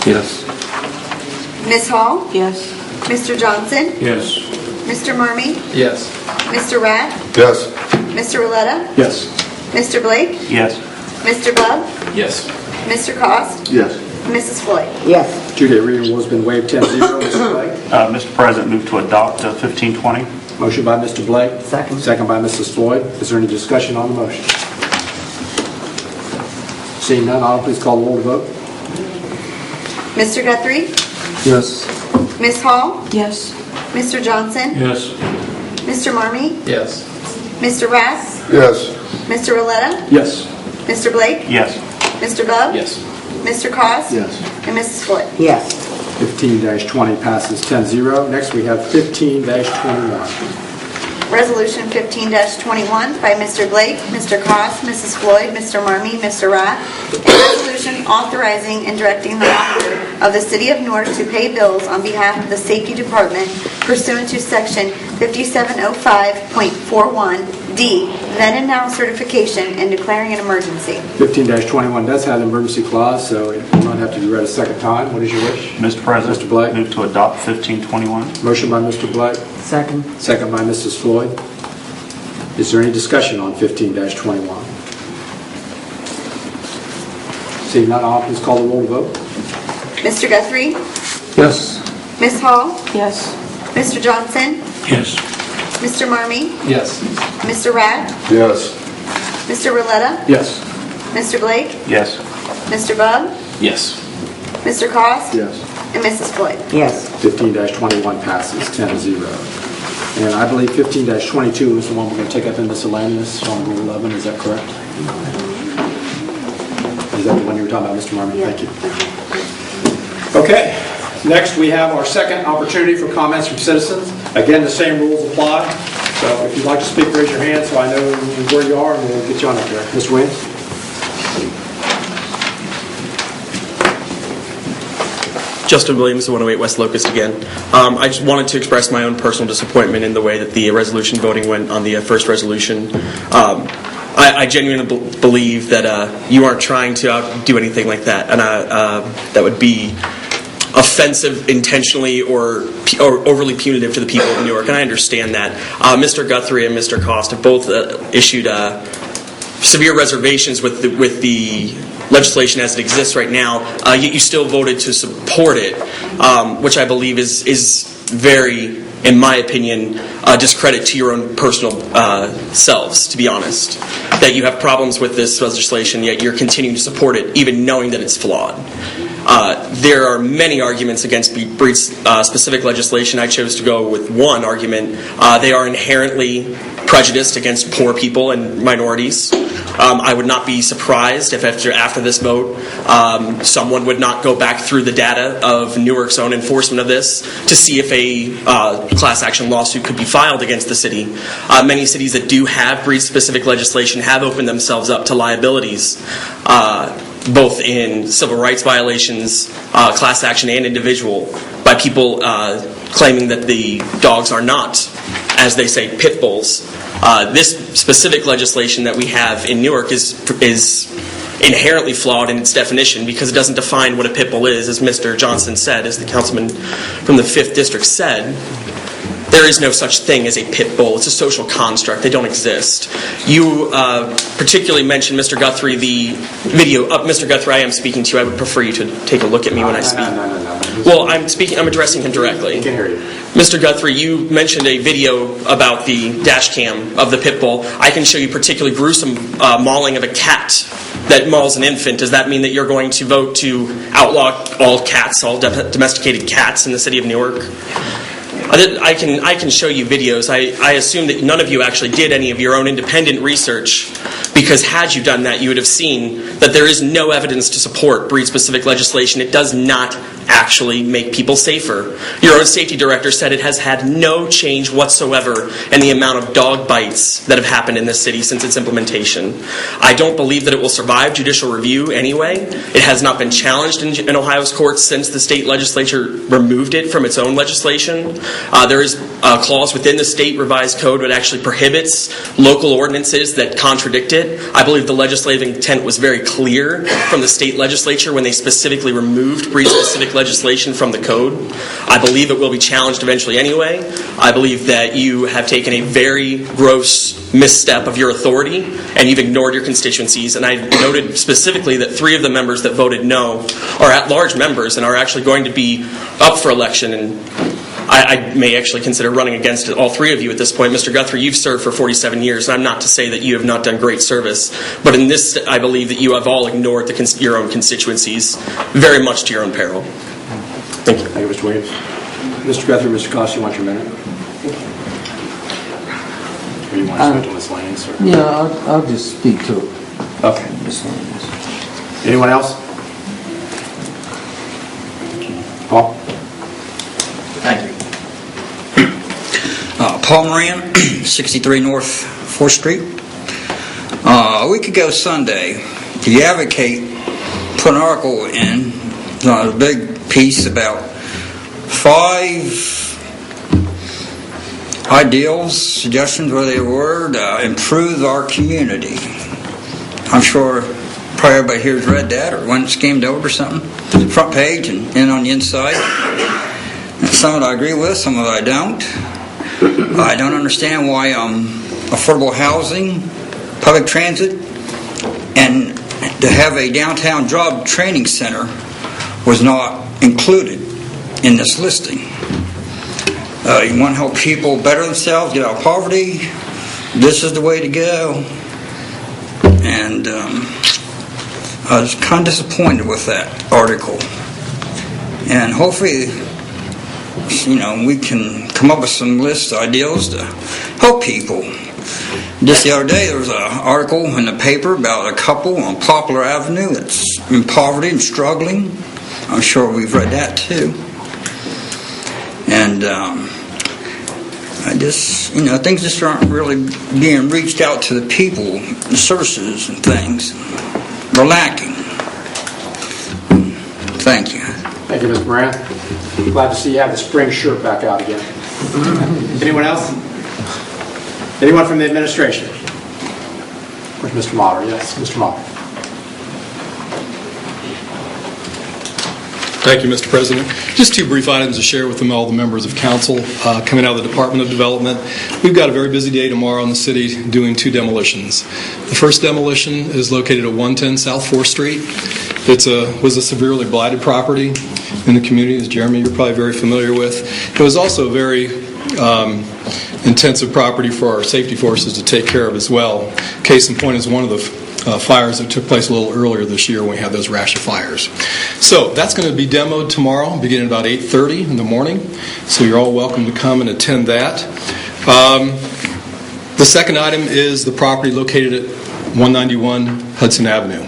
Yes. Ms. Hall? Yes. Mr. Johnson? Yes. Mr. Marmee? Yes. Mr. Rath? Yes. Mr. Roletta? Yes. Mr. Blake? Yes. Mr. Bub? Yes. Mr. Cost? Yes. Mrs. Floyd? Yes. Two-day reading rule has been waived 10-0. Mr. Blake? Mr. President, move to adopt 1520. Motion by Mr. Blake. Second. Second by Mrs. Floyd. Is there any discussion on the motion? Seeing none, I'll please call the roll to vote. Mr. Guthrie? Yes. Ms. Hall? Yes. Mr. Johnson? Yes. Mr. Marmee? Yes. Mr. Rath? Yes. Mr. Roletta? Yes. Mr. Blake? Yes. Mr. Bub? Yes. Mr. Cost? Yes. And Mrs. Floyd? Yes. 15-20 passes 10-0. Next, we have 15-21. Resolution 15-21 by Mr. Blake, Mr. Cost, Mrs. Floyd, Mr. Marmee, Mr. Rath, a resolution authorizing and directing the auditor of the City of Newark to pay bills on behalf of the Safety Department pursuant to Section 5705.41D, then and now certification, and declaring an emergency. 15-21 does have an emergency clause, so it will not have to be read a second time. What is your wish? Mr. President, Mr. Blake? move to adopt 1521. Motion by Mr. Blake. Second. Second by Mrs. Floyd. Is there any discussion on 15-21? Seeing none, I'll please call the roll to vote. Mr. Guthrie? Yes. Ms. Hall? Yes. Mr. Johnson? Yes. Mr. Marmee? Yes. Mr. Rath? Yes. Mr. Roletta? Yes. Mr. Blake? Yes. Mr. Bub? Yes. Mr. Cost? Yes. And Mrs. Floyd? Yes. 15-21 passes 10-0. And I believe 15-22 is the one we're going to take up in miscellaneous on Rule 11. Is that correct? Is that the one you were talking about, Mr. Marmee? Thank you. Okay. Next, we have our second opportunity for comments from citizens. Again, the same rules apply. So if you'd like to speak, raise your hand so I know where you are, and we'll get you on up there. Ms. Williams? Justin Williams, 108 West Locust again. I just wanted to express my own personal disappointment in the way that the resolution voting went on the first resolution. I genuinely believe that you aren't trying to do anything like that, and that would be offensive intentionally or overly punitive to the people of Newark, and I understand that. Mr. Guthrie and Mr. Cost have both issued severe reservations with the legislation as it exists right now, yet you still voted to support it, which I believe is very, in my opinion, discredit to your own personal selves, to be honest. That you have problems with this legislation, yet you're continuing to support it, even knowing that it's flawed. There are many arguments against breed-specific legislation. I chose to go with one argument. They are inherently prejudiced against poor people and minorities. I would not be surprised if after this vote, someone would not go back through the data of Newark's own enforcement of this to see if a class action lawsuit could be filed against the city. Many cities that do have breed-specific legislation have opened themselves up to liabilities, both in civil rights violations, class action, and individual, by people claiming that the dogs are not, as they say, pit bulls. This specific legislation that we have in Newark is inherently flawed in its definition because it doesn't define what a pit bull is, as Mr. Johnson said, as the councilman from the 5th District said. There is no such thing as a pit bull. It's a social construct. They don't exist. You particularly mentioned, Mr. Guthrie, the video. Mr. Guthrie, I am speaking to you. I would prefer you to take a look at me when I speak. No. Well, I'm addressing him directly. I can hear you. Mr. Guthrie, you mentioned a video about the dash cam of the pit bull. I can show you particularly gruesome mauling of a cat that mauls an infant. Does that mean that you're going to vote to outlaw all cats, all domesticated cats in the city of Newark? I can show you videos. I assume that none of you actually did any of your own independent research, because had you done that, you would have seen that there is no evidence to support breed-specific legislation. It does not actually make people safer. Your own safety director said it has had no change whatsoever in the amount of dog bites that have happened in this city since its implementation. I don't believe that it will survive judicial review anyway. It has not been challenged in Ohio's courts since the state legislature removed it from its own legislation. There is a clause within the state revised code that actually prohibits local ordinances that contradict it. it. I believe the legislative intent was very clear from the state legislature when they specifically removed breed-specific legislation from the code. I believe it will be challenged eventually anyway. I believe that you have taken a very gross misstep of your authority, and you've ignored your constituencies. And I noted specifically that 3 of the members that voted no are at-large members and are actually going to be up for election, and I may actually consider running against all 3 of you at this point. Mr. Guthrie, you've served for 47 years, and I'm not to say that you have not done great service, but in this, I believe that you have all ignored your own constituencies, very much to your own peril. Thank you. Thank you, Mr. Williams. Mr. Guthrie, Mr. Cost, you want your minute? Or you want to speak to miscellaneous? Or? Yeah, I'll just speak to it. Okay. Anyone else? Paul? Thank you. Paul Moran, 63 North 4th Street. A week ago Sunday, the Advocate put an article in, a big piece about 5 ideals, suggestions, where they were, to improve our community. I'm sure probably everybody here's read that or when it skimmed over or something. Front page and on the inside. And some of it I agree with, some of it I don't. I don't understand why affordable housing, public transit, and to have a downtown job training center was not included in this listing. You want to help people better themselves, get out of poverty. This is the way to go. And I was kind of disappointed with that article. And hopefully, we can come up with some list of ideals to help people. Just the other day, there was an article in the paper about a couple on Poplar Avenue that's in poverty and struggling. I'm sure we've read that too. And I just, things just aren't really being reached out to the people, the services and things. They're lacking. Thank you. Thank you, Mr. Moran. Glad to see you have the spring shirt back out again. Anyone else? Anyone from the administration? Where's Mr. Motter? Yes, Mr. Motter. Thank you, Mr. President. Just 2 brief items to share with all the members of council. Coming out of the Department of Development, we've got a very busy day tomorrow in the city doing 2 demolitions. The first demolition is located at 110 South 4th Street. It was a severely blighted property in the community, as Jeremy, you're probably very familiar with. It was also a very intensive property for our safety forces to take care of as well. Case in point is one of the fires that took place a little earlier this year when we had those rash of fires. So that's going to be demoed tomorrow, beginning about 8:30 in the morning. So you're all welcome to come and attend that. The second item is the property located at 191 Hudson Avenue.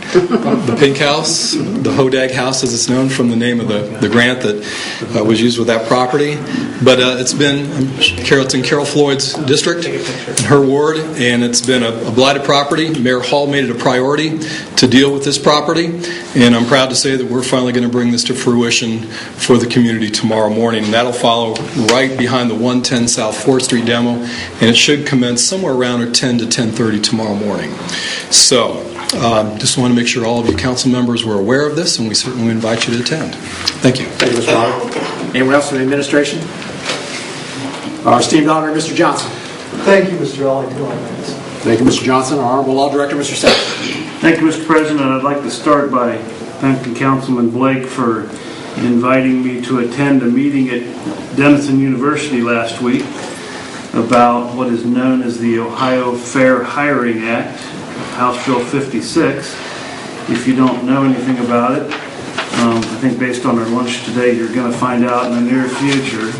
The Pink House, the Hodag House as it's known from the name of the grant that was used with that property. But it's in Carol Floyd's district, in her ward, and it's been a blighted property. Mayor Hall made it a priority to deal with this property, and I'm proud to say that we're finally going to bring this to fruition for the community tomorrow morning. And that'll follow right behind the 110 South 4th Street demo, and it should commence somewhere around 10 to 10:30 tomorrow morning. So, just want to make sure all of you council members were aware of this, and we certainly invite you to attend. Thank you. Thank you, Mr. Motter. Anyone else from the administration? Our esteemed Auditor, Mr. Johnson. Thank you, Mr. Ellington. Thank you, Mr. Johnson. Our Honorable Law Director, Mr. Sexton. Thank you, Mr. President. I'd like to start by thanking Councilman Blake for inviting me to attend a meeting at Denison University last week about what is known as the Ohio Fair Hiring Act, House Bill 56. If you don't know anything about it, I think based on our lunch today, you're going to find out in the near future.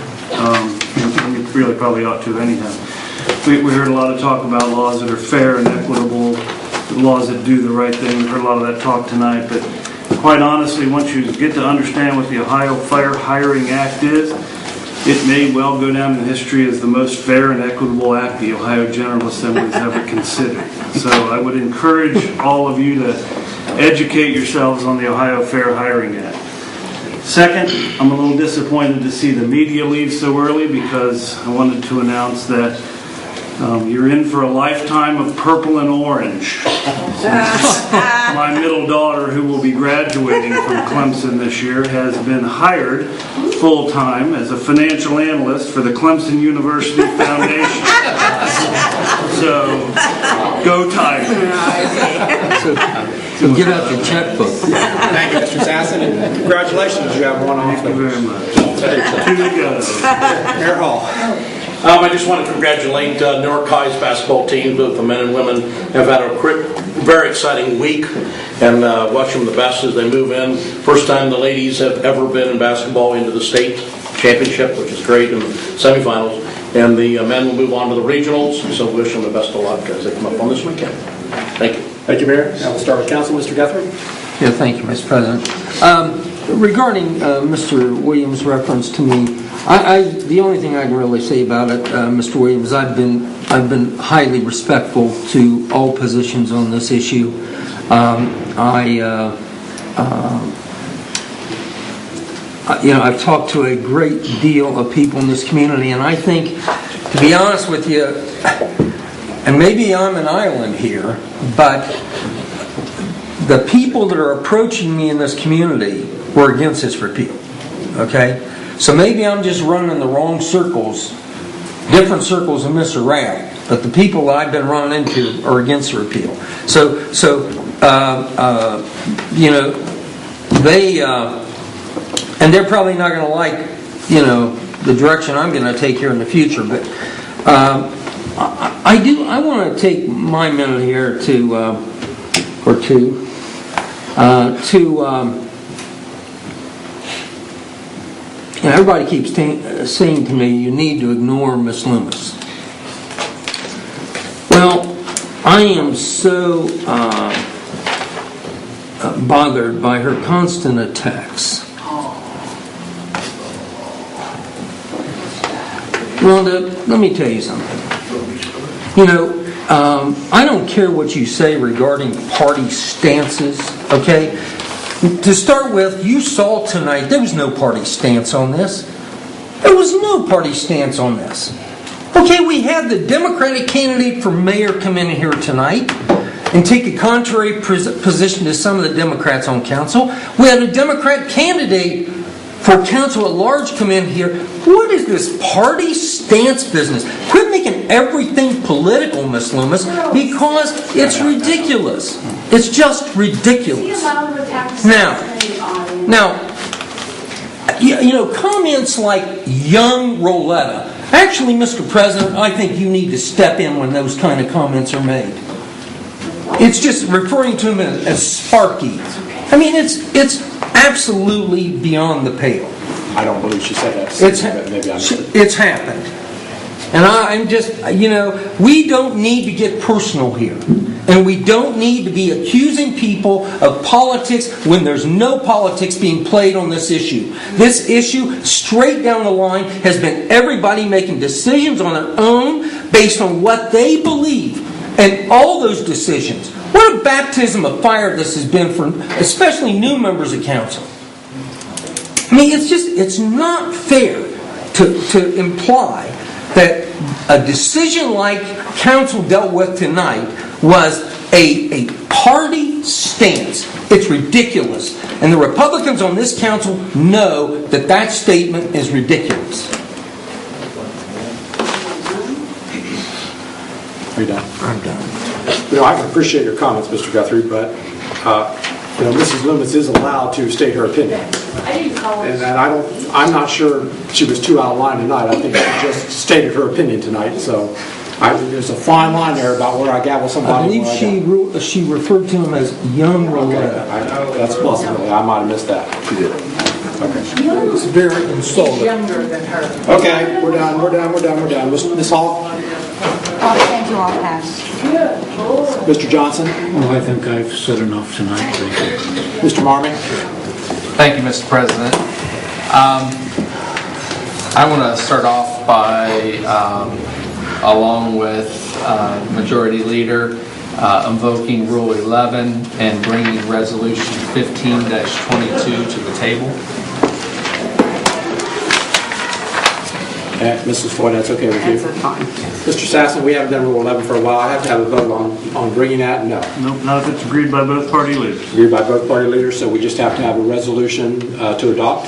You really probably ought to anyhow. We heard a lot of talk about laws that are fair and equitable, laws that do the right thing. We heard a lot of that talk tonight, but quite honestly, once you get to understand what the Ohio Fair Hiring Act is, it may well go down in history as the most fair and equitable act the Ohio General Assembly has ever considered. So I would encourage all of you to educate yourselves on the Ohio Fair Hiring Act. Second, I'm a little disappointed to see the media leave so early because I wanted to announce that You're in for a lifetime of purple and orange. My middle daughter, who will be graduating from Clemson this year, has been hired full-time as a financial analyst for the Clemson University Foundation. So, go Tigers. So get out the checkbook. Thank you, Mr. Sasson, and congratulations, you have one off. Thank you very much. Two to go. Mayor Hall. I just want to congratulate Newark High's basketball team. Both the men and women have had a very exciting week, and watch them the best as they move in. First time the ladies have ever been in basketball into the state championship, which is great, in the semifinals. And the men will move on to the regionals, so wish them the best of luck as they come up on this weekend. Thank you. Thank you, Mayor. Now we'll start with Council. Mr. Guthrie. Yeah, thank you, Mr. President. Regarding Mr. Williams' reference to me, the only thing I can really say about it, Mr. Williams, I've been highly respectful to all positions on this issue. I've talked to a great deal of people in this community, and I think, to be honest with you, and maybe I'm an island here, but the people that are approaching me in this community were against this repeal. Okay? So maybe I'm just running in the wrong circles, different circles than Mr. Rath, but the people that I've been running into are against the repeal. And they're probably not going to like, the direction I'm going to take here in the future. But I want to take my minute here or two. Everybody keeps saying to me, you need to ignore Miss Loomis. Well, I am so bothered by her constant attacks. Rhonda, let me tell you something. I don't care what you say regarding party stances, okay? To start with, you saw tonight, there was no party stance on this. There was no party stance on this. Okay, we had the Democratic candidate for mayor come in here tonight and take a contrary position to some of the Democrats on council. We had a Democrat candidate for council at large come in here. What is this party stance business? Quit making everything political, Miss Loomis, because it's ridiculous. It's just ridiculous. Now, comments like young Roletta. Actually, Mr. President, I think you need to step in when those kind of comments are made. It's just referring to him as Sparky. I mean, it's absolutely beyond the pale. I don't believe she said that. It's happened. And I'm just, we don't need to get personal here. And we don't need to be accusing people of politics when there's no politics being played on this issue. This issue, straight down the line, has been everybody making decisions on their own based on what they believe. And all those decisions, what a baptism of fire this has been for especially new members of council. I mean, it's not fair to imply that a decision like council dealt with tonight was a party stance. It's ridiculous. And the Republicans on this council know that statement is ridiculous. Are you done? I'm done. I appreciate your comments, Mr. Guthrie, but Mrs. Loomis is allowed to state her opinion. And I'm not sure she was too out of line tonight. I think she just stated her opinion tonight. So there's a fine line there about where I gavel somebody. I believe she referred to him as young Roletta. That's possible. I might have missed that. She did. Okay. It's very insulting. Younger than her. Okay, we're done. Ms. Hall? Thank you all, Pat. Mr. Johnson? Well, I think I've said enough tonight. Mr. Marmon? Thank you, Mr. President. I want to start off by, along with Majority Leader, invoking Rule 11 and bringing Resolution 15-22 to the table. Mrs. Floyd, that's okay with you? That's fine. Mr. Sassen, we haven't done Rule 11 for a while. I have to have a vote on bringing that? No. Nope, not if it's agreed by both party leaders. Agreed by both party leaders, so we just have to have a resolution to adopt.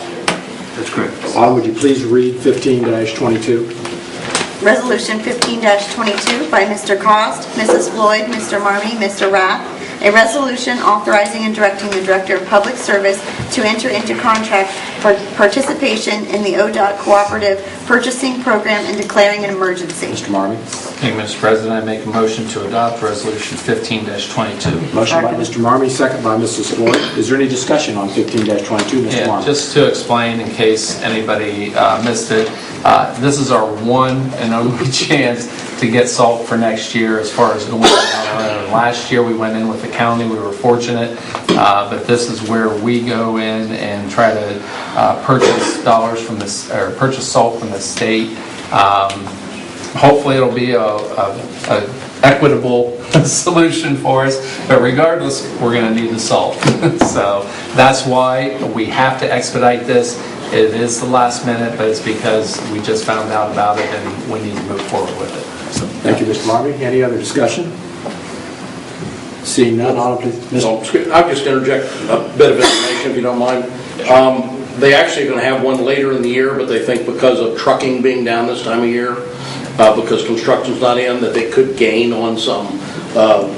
That's correct. Autumn, would you please read 15-22? Resolution 15-22 by Mr. Cost, Mrs. Floyd, Mr. Marmee, Mr. Rath. A resolution authorizing and directing the Director of Public Service to enter into contract for participation in the ODOT Cooperative Purchasing Program and declaring an emergency. Mr. Marmee. Thank you, Mr. President. I make a motion to adopt Resolution 15-22. Motion by Mr. Marmee, second by Mrs. Floyd. Is there any discussion on 15-22, Mr. Yeah, Marmee? just to explain in case anybody missed it, this is our one and only chance to get salt for next year as far as going out. Last year we went in with the county, we were fortunate, but this is where we go in and try to purchase dollars from this, or purchase salt from the state. Hopefully it'll be a equitable solution for us, but regardless, we're going to need the salt. So that's why we have to expedite this. It is the last minute, but it's because we just found out about it and we need to move forward with it. So, Thank you, Mr. Marmee. Any other discussion? Seeing none, Autumn, please. I'll just interject a bit of information if you don't mind. They actually are going to have one later in the year, but they think because of trucking being down this time of year, because construction's not in, that they could gain on some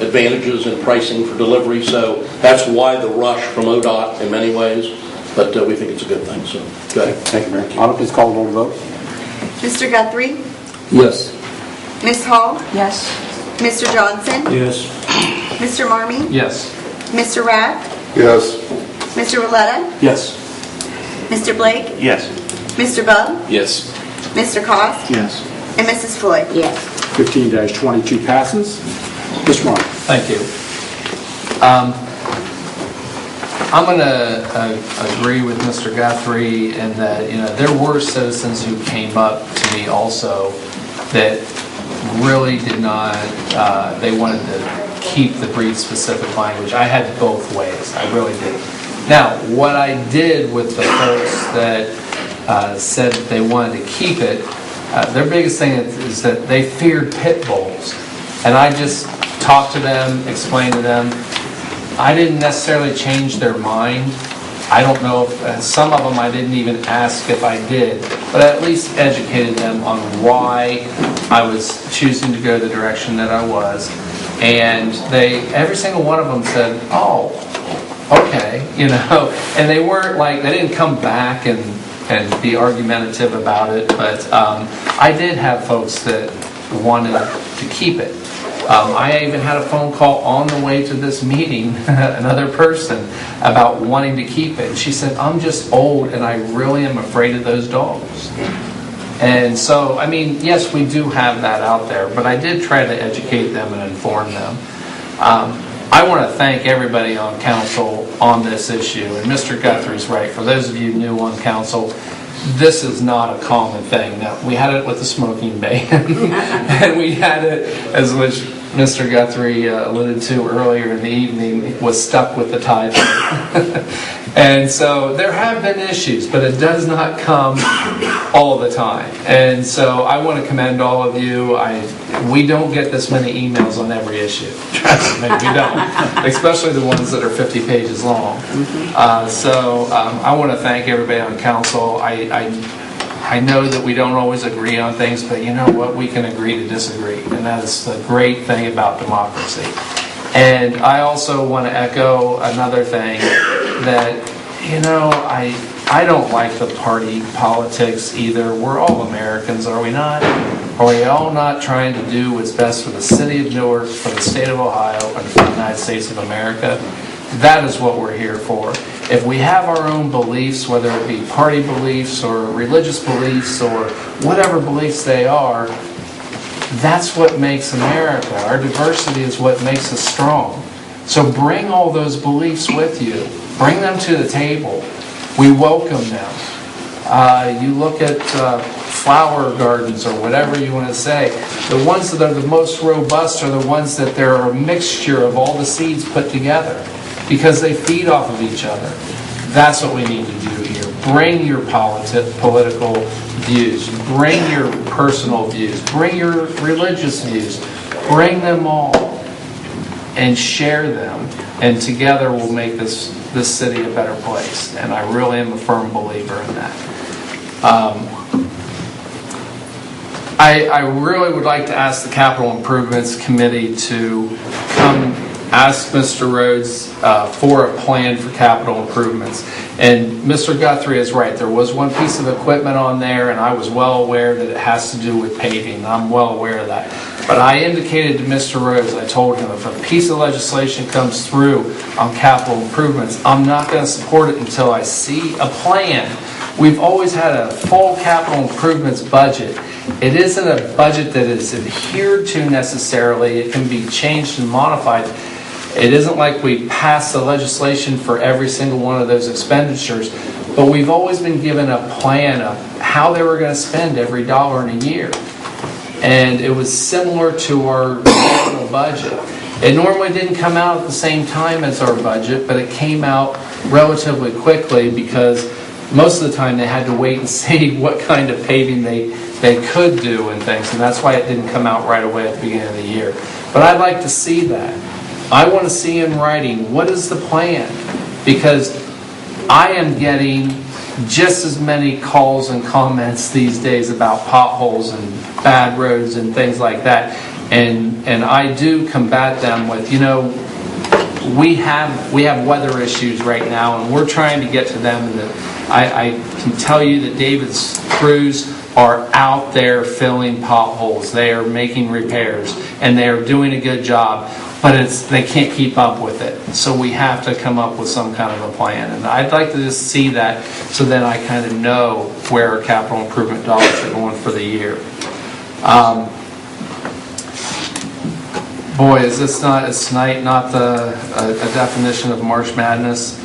advantages in pricing for delivery. So that's why the rush from ODOT in many ways, but we think it's a good thing. So, go ahead. Thank you, Mayor. Autumn, please call the roll to vote. Mr. Guthrie? Yes. Ms. Hall? Yes. Mr. Johnson? Yes. Mr. Marmee? yes. Mr. Rath? Yes. Mr. Roletta? Yes. Mr. Blake? Yes. Mr. Bub? Yes. Mr. Cost? Yes. And Mrs. Floyd? Yes. 15-22 passes. Mr. Marmee. Thank you. I'm going to agree with Mr. Guthrie in that, there were citizens who came up to me also that really did not, they wanted to keep the breed-specific language. I had both ways. I really did. Now, what I did with the folks that said that they wanted to keep it, their biggest thing is that they feared pit bulls. And I just talked to them, explained to them. I didn't necessarily change their mind. I don't know if some of them I didn't even ask if I did, but I at least educated them on why I was choosing to go the direction that I was. And every single one of them said, oh, okay, and they weren't like, they didn't come back and be argumentative about it, but I did have folks that wanted to keep it. I even had a phone call on the way to this meeting, another person, about wanting to keep it. She said, I'm just old and I really am afraid of those dogs. And so, yes, we do have that out there, but I did try to educate them and inform them. I want to thank everybody on council on this issue, and Mr. Guthrie's right. For those of you new on council, this is not a common thing. Now, we had it with the smoking ban, and we had it, as which Mr. Guthrie alluded to earlier in the evening, was stuck with the tie. And so there have been issues, but it does not come all the time. And so I want to commend all of you. We don't get this many emails on every issue. Trust me, we don't. Especially the ones that are 50 pages long. So I want to thank everybody on council. I know that we don't always agree on things, but you know what? We can agree to disagree. And that's the great thing about democracy. And I also want to echo another thing that, I don't like the party politics either. We're all Americans, are we not? Are we all not trying to do what's best for the city of Newark, for the state of Ohio, and for the United States of America? That is what we're here for. If we have our own beliefs, whether it be party beliefs or religious beliefs or whatever beliefs they are, that's what makes America. Our diversity is what makes us strong. So bring all those beliefs with you. Bring them to the table. We welcome them. You look at flower gardens or whatever you want to say. The ones that are the most robust are the ones that there are a mixture of all the seeds put together because they feed off of each other. That's what we need to do here. Bring your political views. Bring your personal views. Bring your religious views. Bring them all and share them. And together we'll make this city a better place. And I really am a firm believer in that. I really would like to ask the Capital Improvements Committee to come ask Mr. Rhodes for a plan for capital improvements. And Mr. Guthrie is right. There was one piece of equipment on there, and I was well aware that it has to do with paving. I'm well aware of that. But I indicated to Mr. Rhodes, I told him, if a piece of legislation comes through on capital improvements, I'm not going to support it until I see a plan. We've always had a full capital improvements budget. It isn't a budget that is adhered to necessarily. It can be changed and modified. It isn't like we pass the legislation for every single one of those expenditures, but we've always been given a plan of how they were going to spend every dollar in a year. And it was similar to our normal budget. It normally didn't come out at the same time as our budget, but it came out relatively quickly because most of the time they had to wait and see what kind of paving they could do and things, and that's why it didn't come out right away at the beginning of the year. But I'd like to see that. I want to see in writing, what is the plan? Because I am getting just as many calls and comments these days about potholes and bad roads and things like that. And I do combat them with, we have weather issues right now, and we're trying to get to them. And I can tell you that David's crews are out there filling potholes. They are making repairs, and they are doing a good job. But they can't keep up with it. So we have to come up with some kind of a plan. And I'd like to just see that so then I kind of know where our capital improvement dollars are going for the year. Boy, is tonight not a definition of March Madness?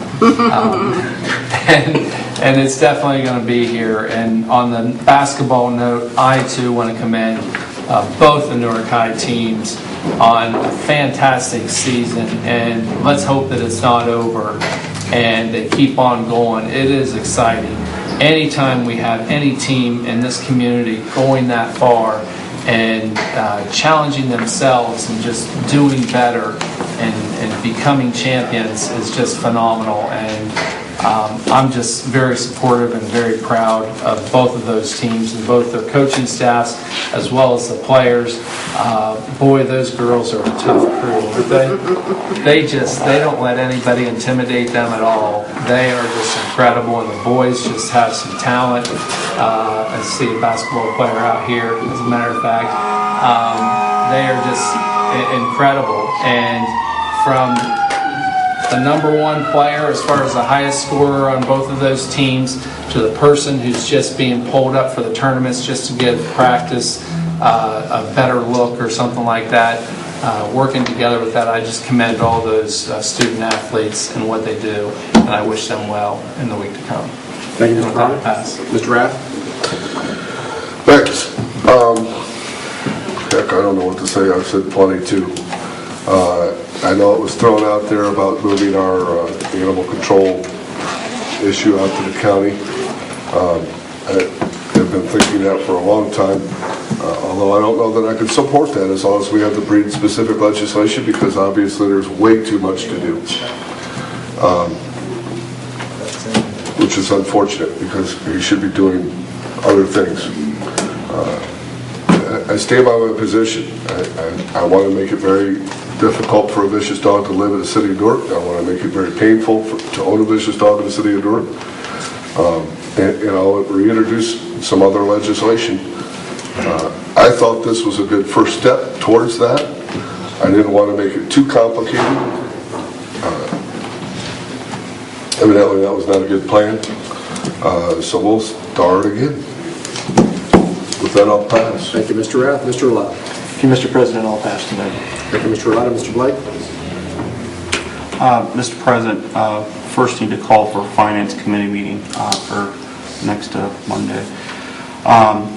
And it's definitely going to be here. And on the basketball note, I too want to commend both the Newark High teams on a fantastic season, and let's hope that it's not over and they keep on going. It is exciting. Anytime we have any team in this community going that far and challenging themselves and just doing better and becoming champions is just phenomenal. And I'm just very supportive and very proud of both of those teams and both their coaching staffs as well as the players. Boy, those girls are a tough crew, aren't they? They don't let anybody intimidate them at all. They are just incredible, and the boys just have some talent. I see a basketball player out here, as a matter of fact. They are just incredible. And from the number one player as far as the highest scorer on both of those teams to the person who's just being pulled up for the tournaments just to give practice a better look or something like that, working together with that, I just commend all those student athletes and what they do, and I wish them well in the week to come. Thank you, Mr. Carter. Mr. Rath? Thanks. Heck, I don't know what to say. I've said plenty too. I know it was thrown out there about moving our animal control issue out to the county. I've been thinking that for a long time, although I don't know that I can support that as long as we have the breed-specific legislation, because obviously there's way too much to do, which is unfortunate because we should be doing other things. I stand by my position. I want to make it very difficult for a vicious dog to live in the city of Newark. I want to make it very painful to own a vicious dog in the city of Newark. And I'll reintroduce some other legislation. I thought this was a good first step towards that. I didn't want to make it too complicated. Evidently that was not a good plan. So we'll start again. With that, I'll pass. Thank you, Mr. Rath. Mr. Lott. Thank you, Mr. President. I'll pass tonight. Thank you, Mr. Lott. Mr. Blake? Mr. President, first need to call for a Finance Committee meeting for next Monday.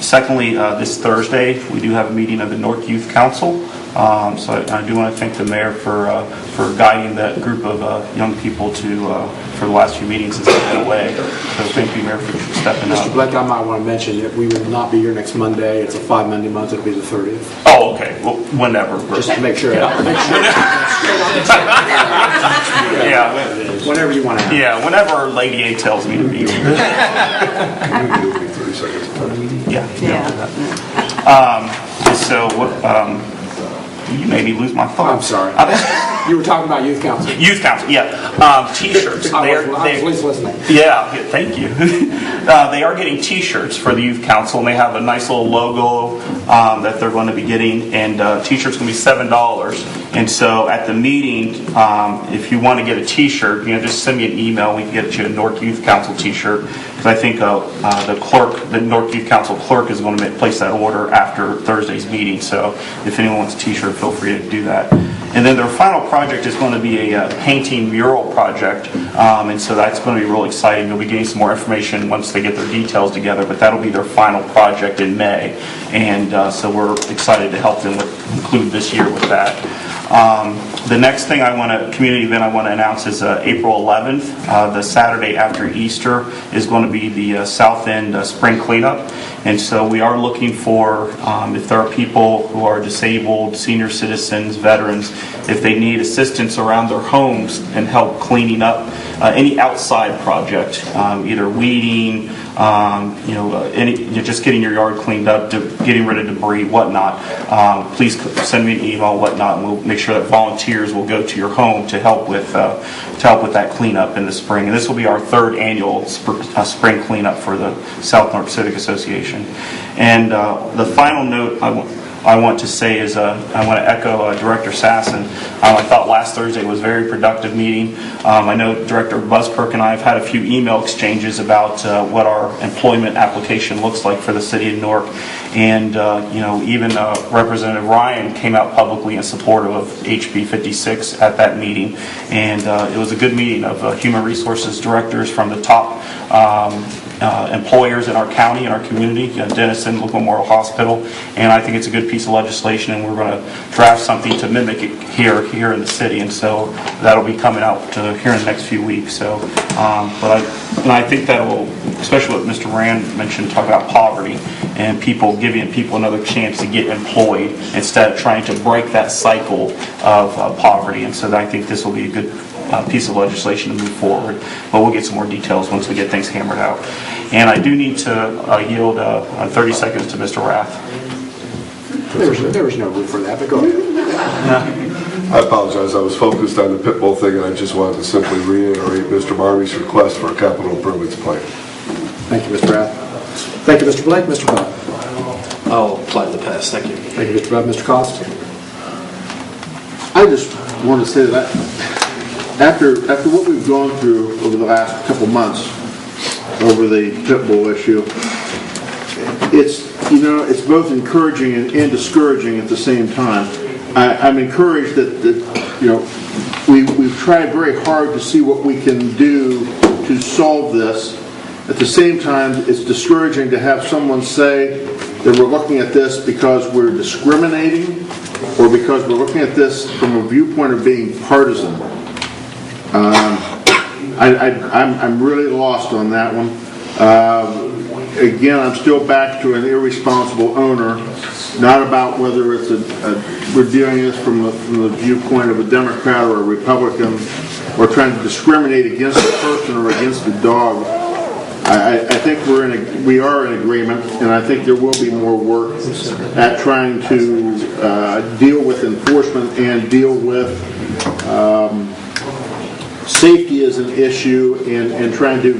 Secondly, this Thursday, we do have a meeting of the Newark Youth Council. So I do want to thank the mayor for guiding that group of young people for the last few meetings since they've been away. So thank you, Mayor, for stepping up. Mr. Blake, I might want to mention that we will not be here next Monday. It's a 5-Monday month. It'll be the 30th. Oh, okay. Well, whenever. Just to make sure. Yeah. Whenever you want to have it. Yeah, whenever Lady A tells me to be here. So what? You made me lose my thought. I'm sorry. You were talking about youth council. Youth council, yeah. T-shirts. I was listening. Yeah, thank you. They are getting T-shirts for the youth council, and they have a nice little logo that they're going to be getting. And T-shirts going to be $7. And so at the meeting, if you want to get a T-shirt, just send me an email. We can get you a Newark Youth Council T-shirt. Because I think the Newark Youth Council clerk is going to place that order after Thursday's meeting. So if anyone wants a T-shirt, feel free to do that. And then their final project is going to be a painting mural project, and so that's going to be really exciting. You'll be getting some more information once they get their details together, but that'll be their final project in May, and so we're excited to help them include this year with that. The next thing community event I want to announce is April 11th, the Saturday after Easter, is going to be the South End Spring Cleanup. And so we are looking for, if there are people who are disabled, senior citizens, veterans, if they need assistance around their homes and help cleaning up any outside project, either weeding, just getting your yard cleaned up, getting rid of debris, whatnot, please send me an email, whatnot, and we'll make sure that volunteers will go to your home to help with that cleanup in the spring. And this will be our 3rd annual spring cleanup for the South Newark Civic Association. And the final note I want to say is I want to echo Director Sasson. I thought last Thursday was a very productive meeting. I know Director Buskirk and I have had a few email exchanges about what our employment application looks like for the city of Newark. And even Representative Ryan came out publicly in support of HB 56 at that meeting. And it was a good meeting of human resources directors from the top employers in our county and our community, Denison Local Memorial Hospital, and I think it's a good piece of legislation, and we're going to draft something to mimic it here in the city, and so that'll be coming out here in the next few weeks. So, I think that will, especially what Mr. Rand mentioned, talk about poverty and giving people another chance to get employed instead of trying to break that cycle of poverty, and so I think this will be a good piece of legislation to move forward, but we'll get some more details once we get things hammered out. And I do need to yield 30 seconds to Mr. Rath. There was no room for that, but go ahead. I apologize. I was focused on the pit bull thing, and I just wanted to simply reiterate Mr. Marmy's request for a capital improvements plan. Thank you, Mr. Rath. Thank you, Mr. Blake. Mr. Cobb. I'll apply the pass. Thank you. Thank you, Mr. Bubb. Mr. Cost. I just want to say that after what we've gone through over the last couple months over the pit bull issue, it's both encouraging and discouraging at the same time. I'm encouraged that we've tried very hard to see what we can do to solve this. At the same time, it's discouraging to have someone say that we're looking at this because we're discriminating or because we're looking at this from a viewpoint of being partisan. I'm really lost on that one. Again, I'm still back to an irresponsible owner, not about whether it's we're dealing with this from the viewpoint of a Democrat or a Republican, or trying to discriminate against a person or against a dog. I think we are in agreement, and I think there will be more work at trying to deal with enforcement and deal with safety as an issue, and trying to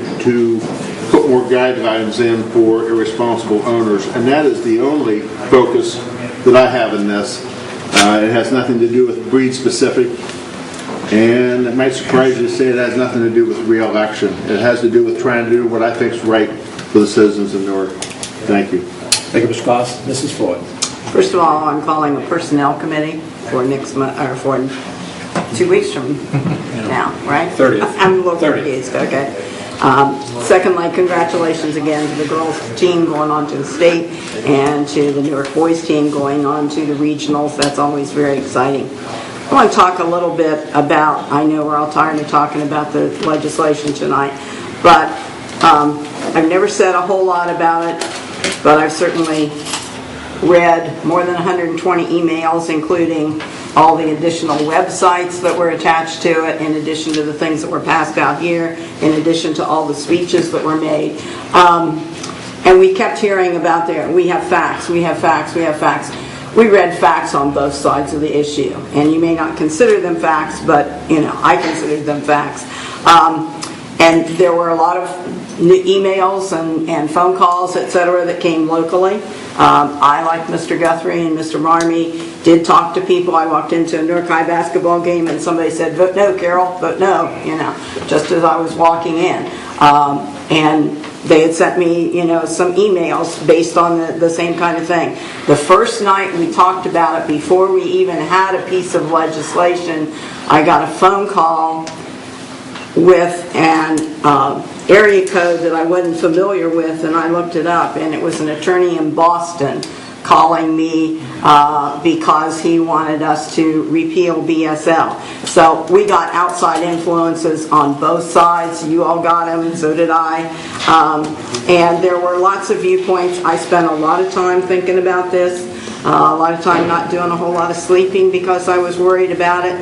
put more guidelines in for irresponsible owners. And that is the only focus that I have in this. It has nothing to do with breed specific, and it might surprise you to say it has nothing to do with re-election. It has to do with trying to do what I think is right for the citizens of Newark. Thank you. Thank you, Mr. Cost. Mrs. Floyd. First of all, I'm calling a personnel committee for next month, or for 2 weeks from now, right? 30th. I'm a little confused, okay. Secondly, congratulations again to the girls team going on to the state and to the Newark boys team going on to the regionals. That's always very exciting. I want to talk a little bit about, I know we're all tired of talking about the legislation tonight, but I've never said a whole lot about it, but I've certainly read more than 120 emails, including all the additional websites that were attached to it, in addition to the things that were passed out here, in addition to all the speeches that were made. And we kept hearing about there, we have facts, we have facts, we have facts. We read facts on both sides of the issue, and you may not consider them facts, but I considered them facts. And there were a lot of emails and phone calls, etc., that came locally. I, like Mr. Guthrie and Mr. Marmee, did talk to people. I walked into a Newark High basketball game and somebody said, "Vote no, Carol, vote no," just as I was walking in. And they had sent me, some emails based on the same kind of thing. The first night we talked about it, before we even had a piece of legislation, I got a phone call with an area code that I wasn't familiar with, and I looked it up, and it was an attorney in Boston calling me because he wanted us to repeal BSL. So we got outside influences on both sides. You all got them, and so did I. And there were lots of viewpoints. I spent a lot of time thinking about this, a lot of time not doing a whole lot of sleeping because I was worried about it.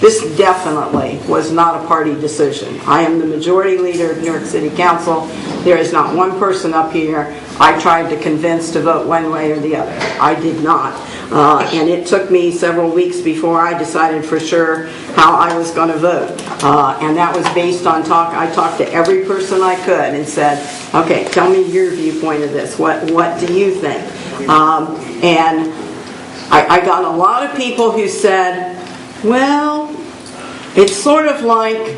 This definitely was not a party decision. I am the majority leader of Newark City Council. There is not one person up here I tried to convince to vote one way or the other. I did not. And it took me several weeks before I decided for sure how I was going to vote. And that was based on talk. I talked to every person I could and said, okay, tell me your viewpoint of this. What do you think? And I got a lot of people who said, well, it's sort of like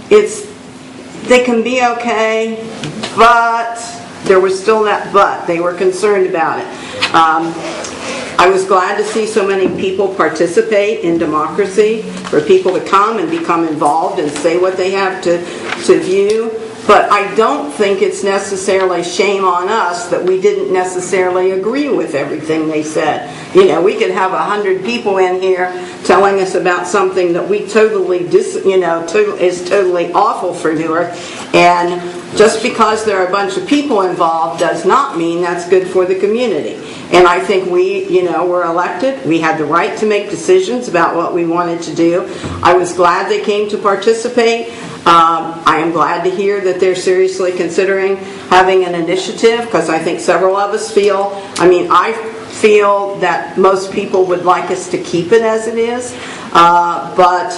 they can be okay, but there was still that but. They were concerned about it. I was glad to see so many people participate in democracy, for people to come and become involved and say what they have to view. But I don't think it's necessarily shame on us that we didn't necessarily agree with everything they said. We could have 100 people in here telling us about something that we totally is totally awful for Newark, and just because there are a bunch of people involved does not mean that's good for the community. And I think we, were elected. We had the right to make decisions about what we wanted to do. I was glad they came to participate. I am glad to hear that they're seriously considering having an initiative, because I think several of us I feel that most people would like us to keep it as it is, but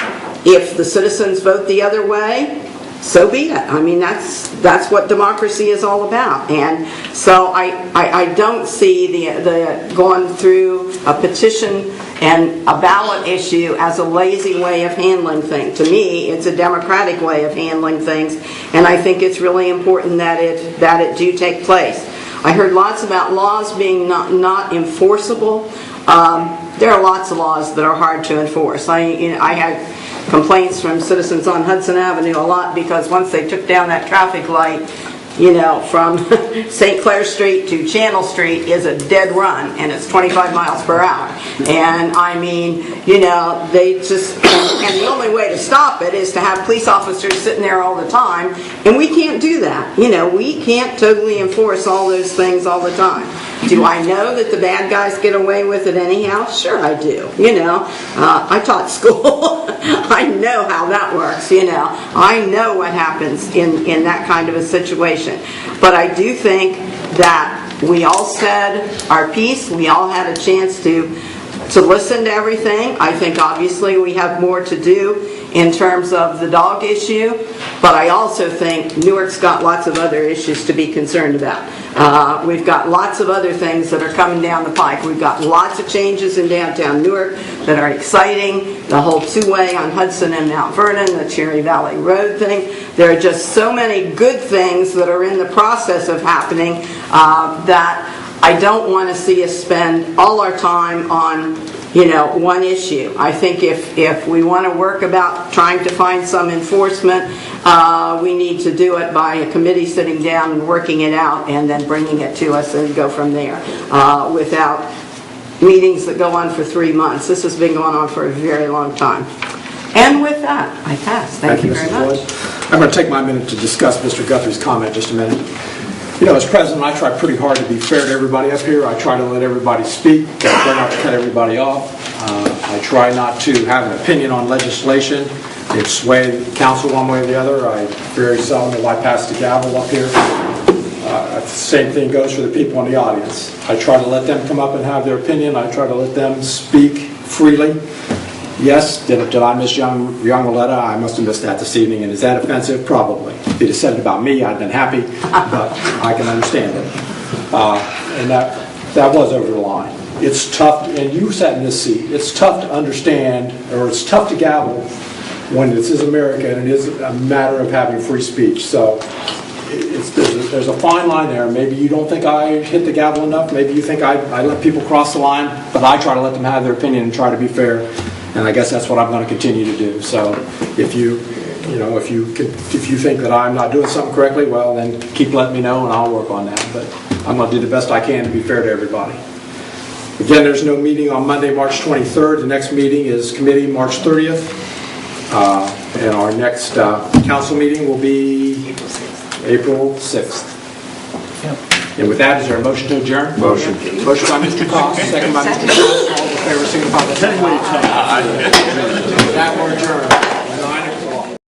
if the citizens vote the other way, so be it. That's what democracy is all about. And so I don't see the going through a petition and a ballot issue as a lazy way of handling things. To me, it's a democratic way of handling things, and I think it's really important that it do take place. I heard lots about laws being not enforceable. There are lots of laws that are hard to enforce. I had complaints from citizens on Hudson Avenue a lot because once they took down that traffic light, from St. Clair Street to Channel Street is a dead run, and it's 25 miles per hour. And they just, and the only way to stop it is to have police officers sitting there all the time, and we can't do that. We can't totally enforce all those things all the time. Do I know that the bad guys get away with it anyhow? Sure I do. I taught school. I know how that works. I know what happens in that kind of a situation. But I do think that we all said our piece. We all had a chance to listen to everything. I think obviously we have more to do in terms of the dog issue, but I also think Newark's got lots of other issues to be concerned about. We've got lots of other things that are coming down the pike. We've got lots of changes in downtown Newark that are exciting. The whole two-way on Hudson and Mount Vernon, the Cherry Valley Road thing. There are just so many good things that are in the process of happening that I don't want to see us spend all our time on one issue. I think if we want to work about trying to find some enforcement, we need to do it by a committee sitting down and working it out and then bringing it to us and go from there without meetings that go on for 3 months. This has been going on for a very long time. And with that, I pass. Thank you very much. I'm going to take my minute to discuss Mr. Guthrie's comment just a minute. As president, I try pretty hard to be fair to everybody up here. I try to let everybody speak. I try not to cut everybody off. I try not to have an opinion on legislation. It's sway the council one way or the other. I very seldom will I pass the gavel up here. The same thing goes for the people in the audience. I try to let them come up and have their opinion. I try to let them speak freely. Yes, did I miss young Roletta? I must have missed that this evening. And is that offensive? Probably. If he'd have said it about me, I'd have been happy, but I can understand it. And that was over the line. It's tough, and you sat in this seat, it's tough to understand, or it's tough to gavel when this is America and it is a matter of having free speech. So there's a fine line there. Maybe you don't think I hit the gavel enough. Maybe you think I let people cross the line, but I try to let them have their opinion and try to be fair. And I guess that's what I'm going to continue to do. So if you think that I'm not doing something correctly, well, then keep letting me know and I'll work on that. But I'm going to do the best I can to be fair to everybody. Again, there's no meeting on Monday, March 23rd. The next meeting is committee March 30th. And our next council meeting will be April 6th. And with that, is there a motion to adjourn? Motion. Motion by Mr. Cox, second by Mr. Cox. All in favor, signify by saying aye. That we're adjourned.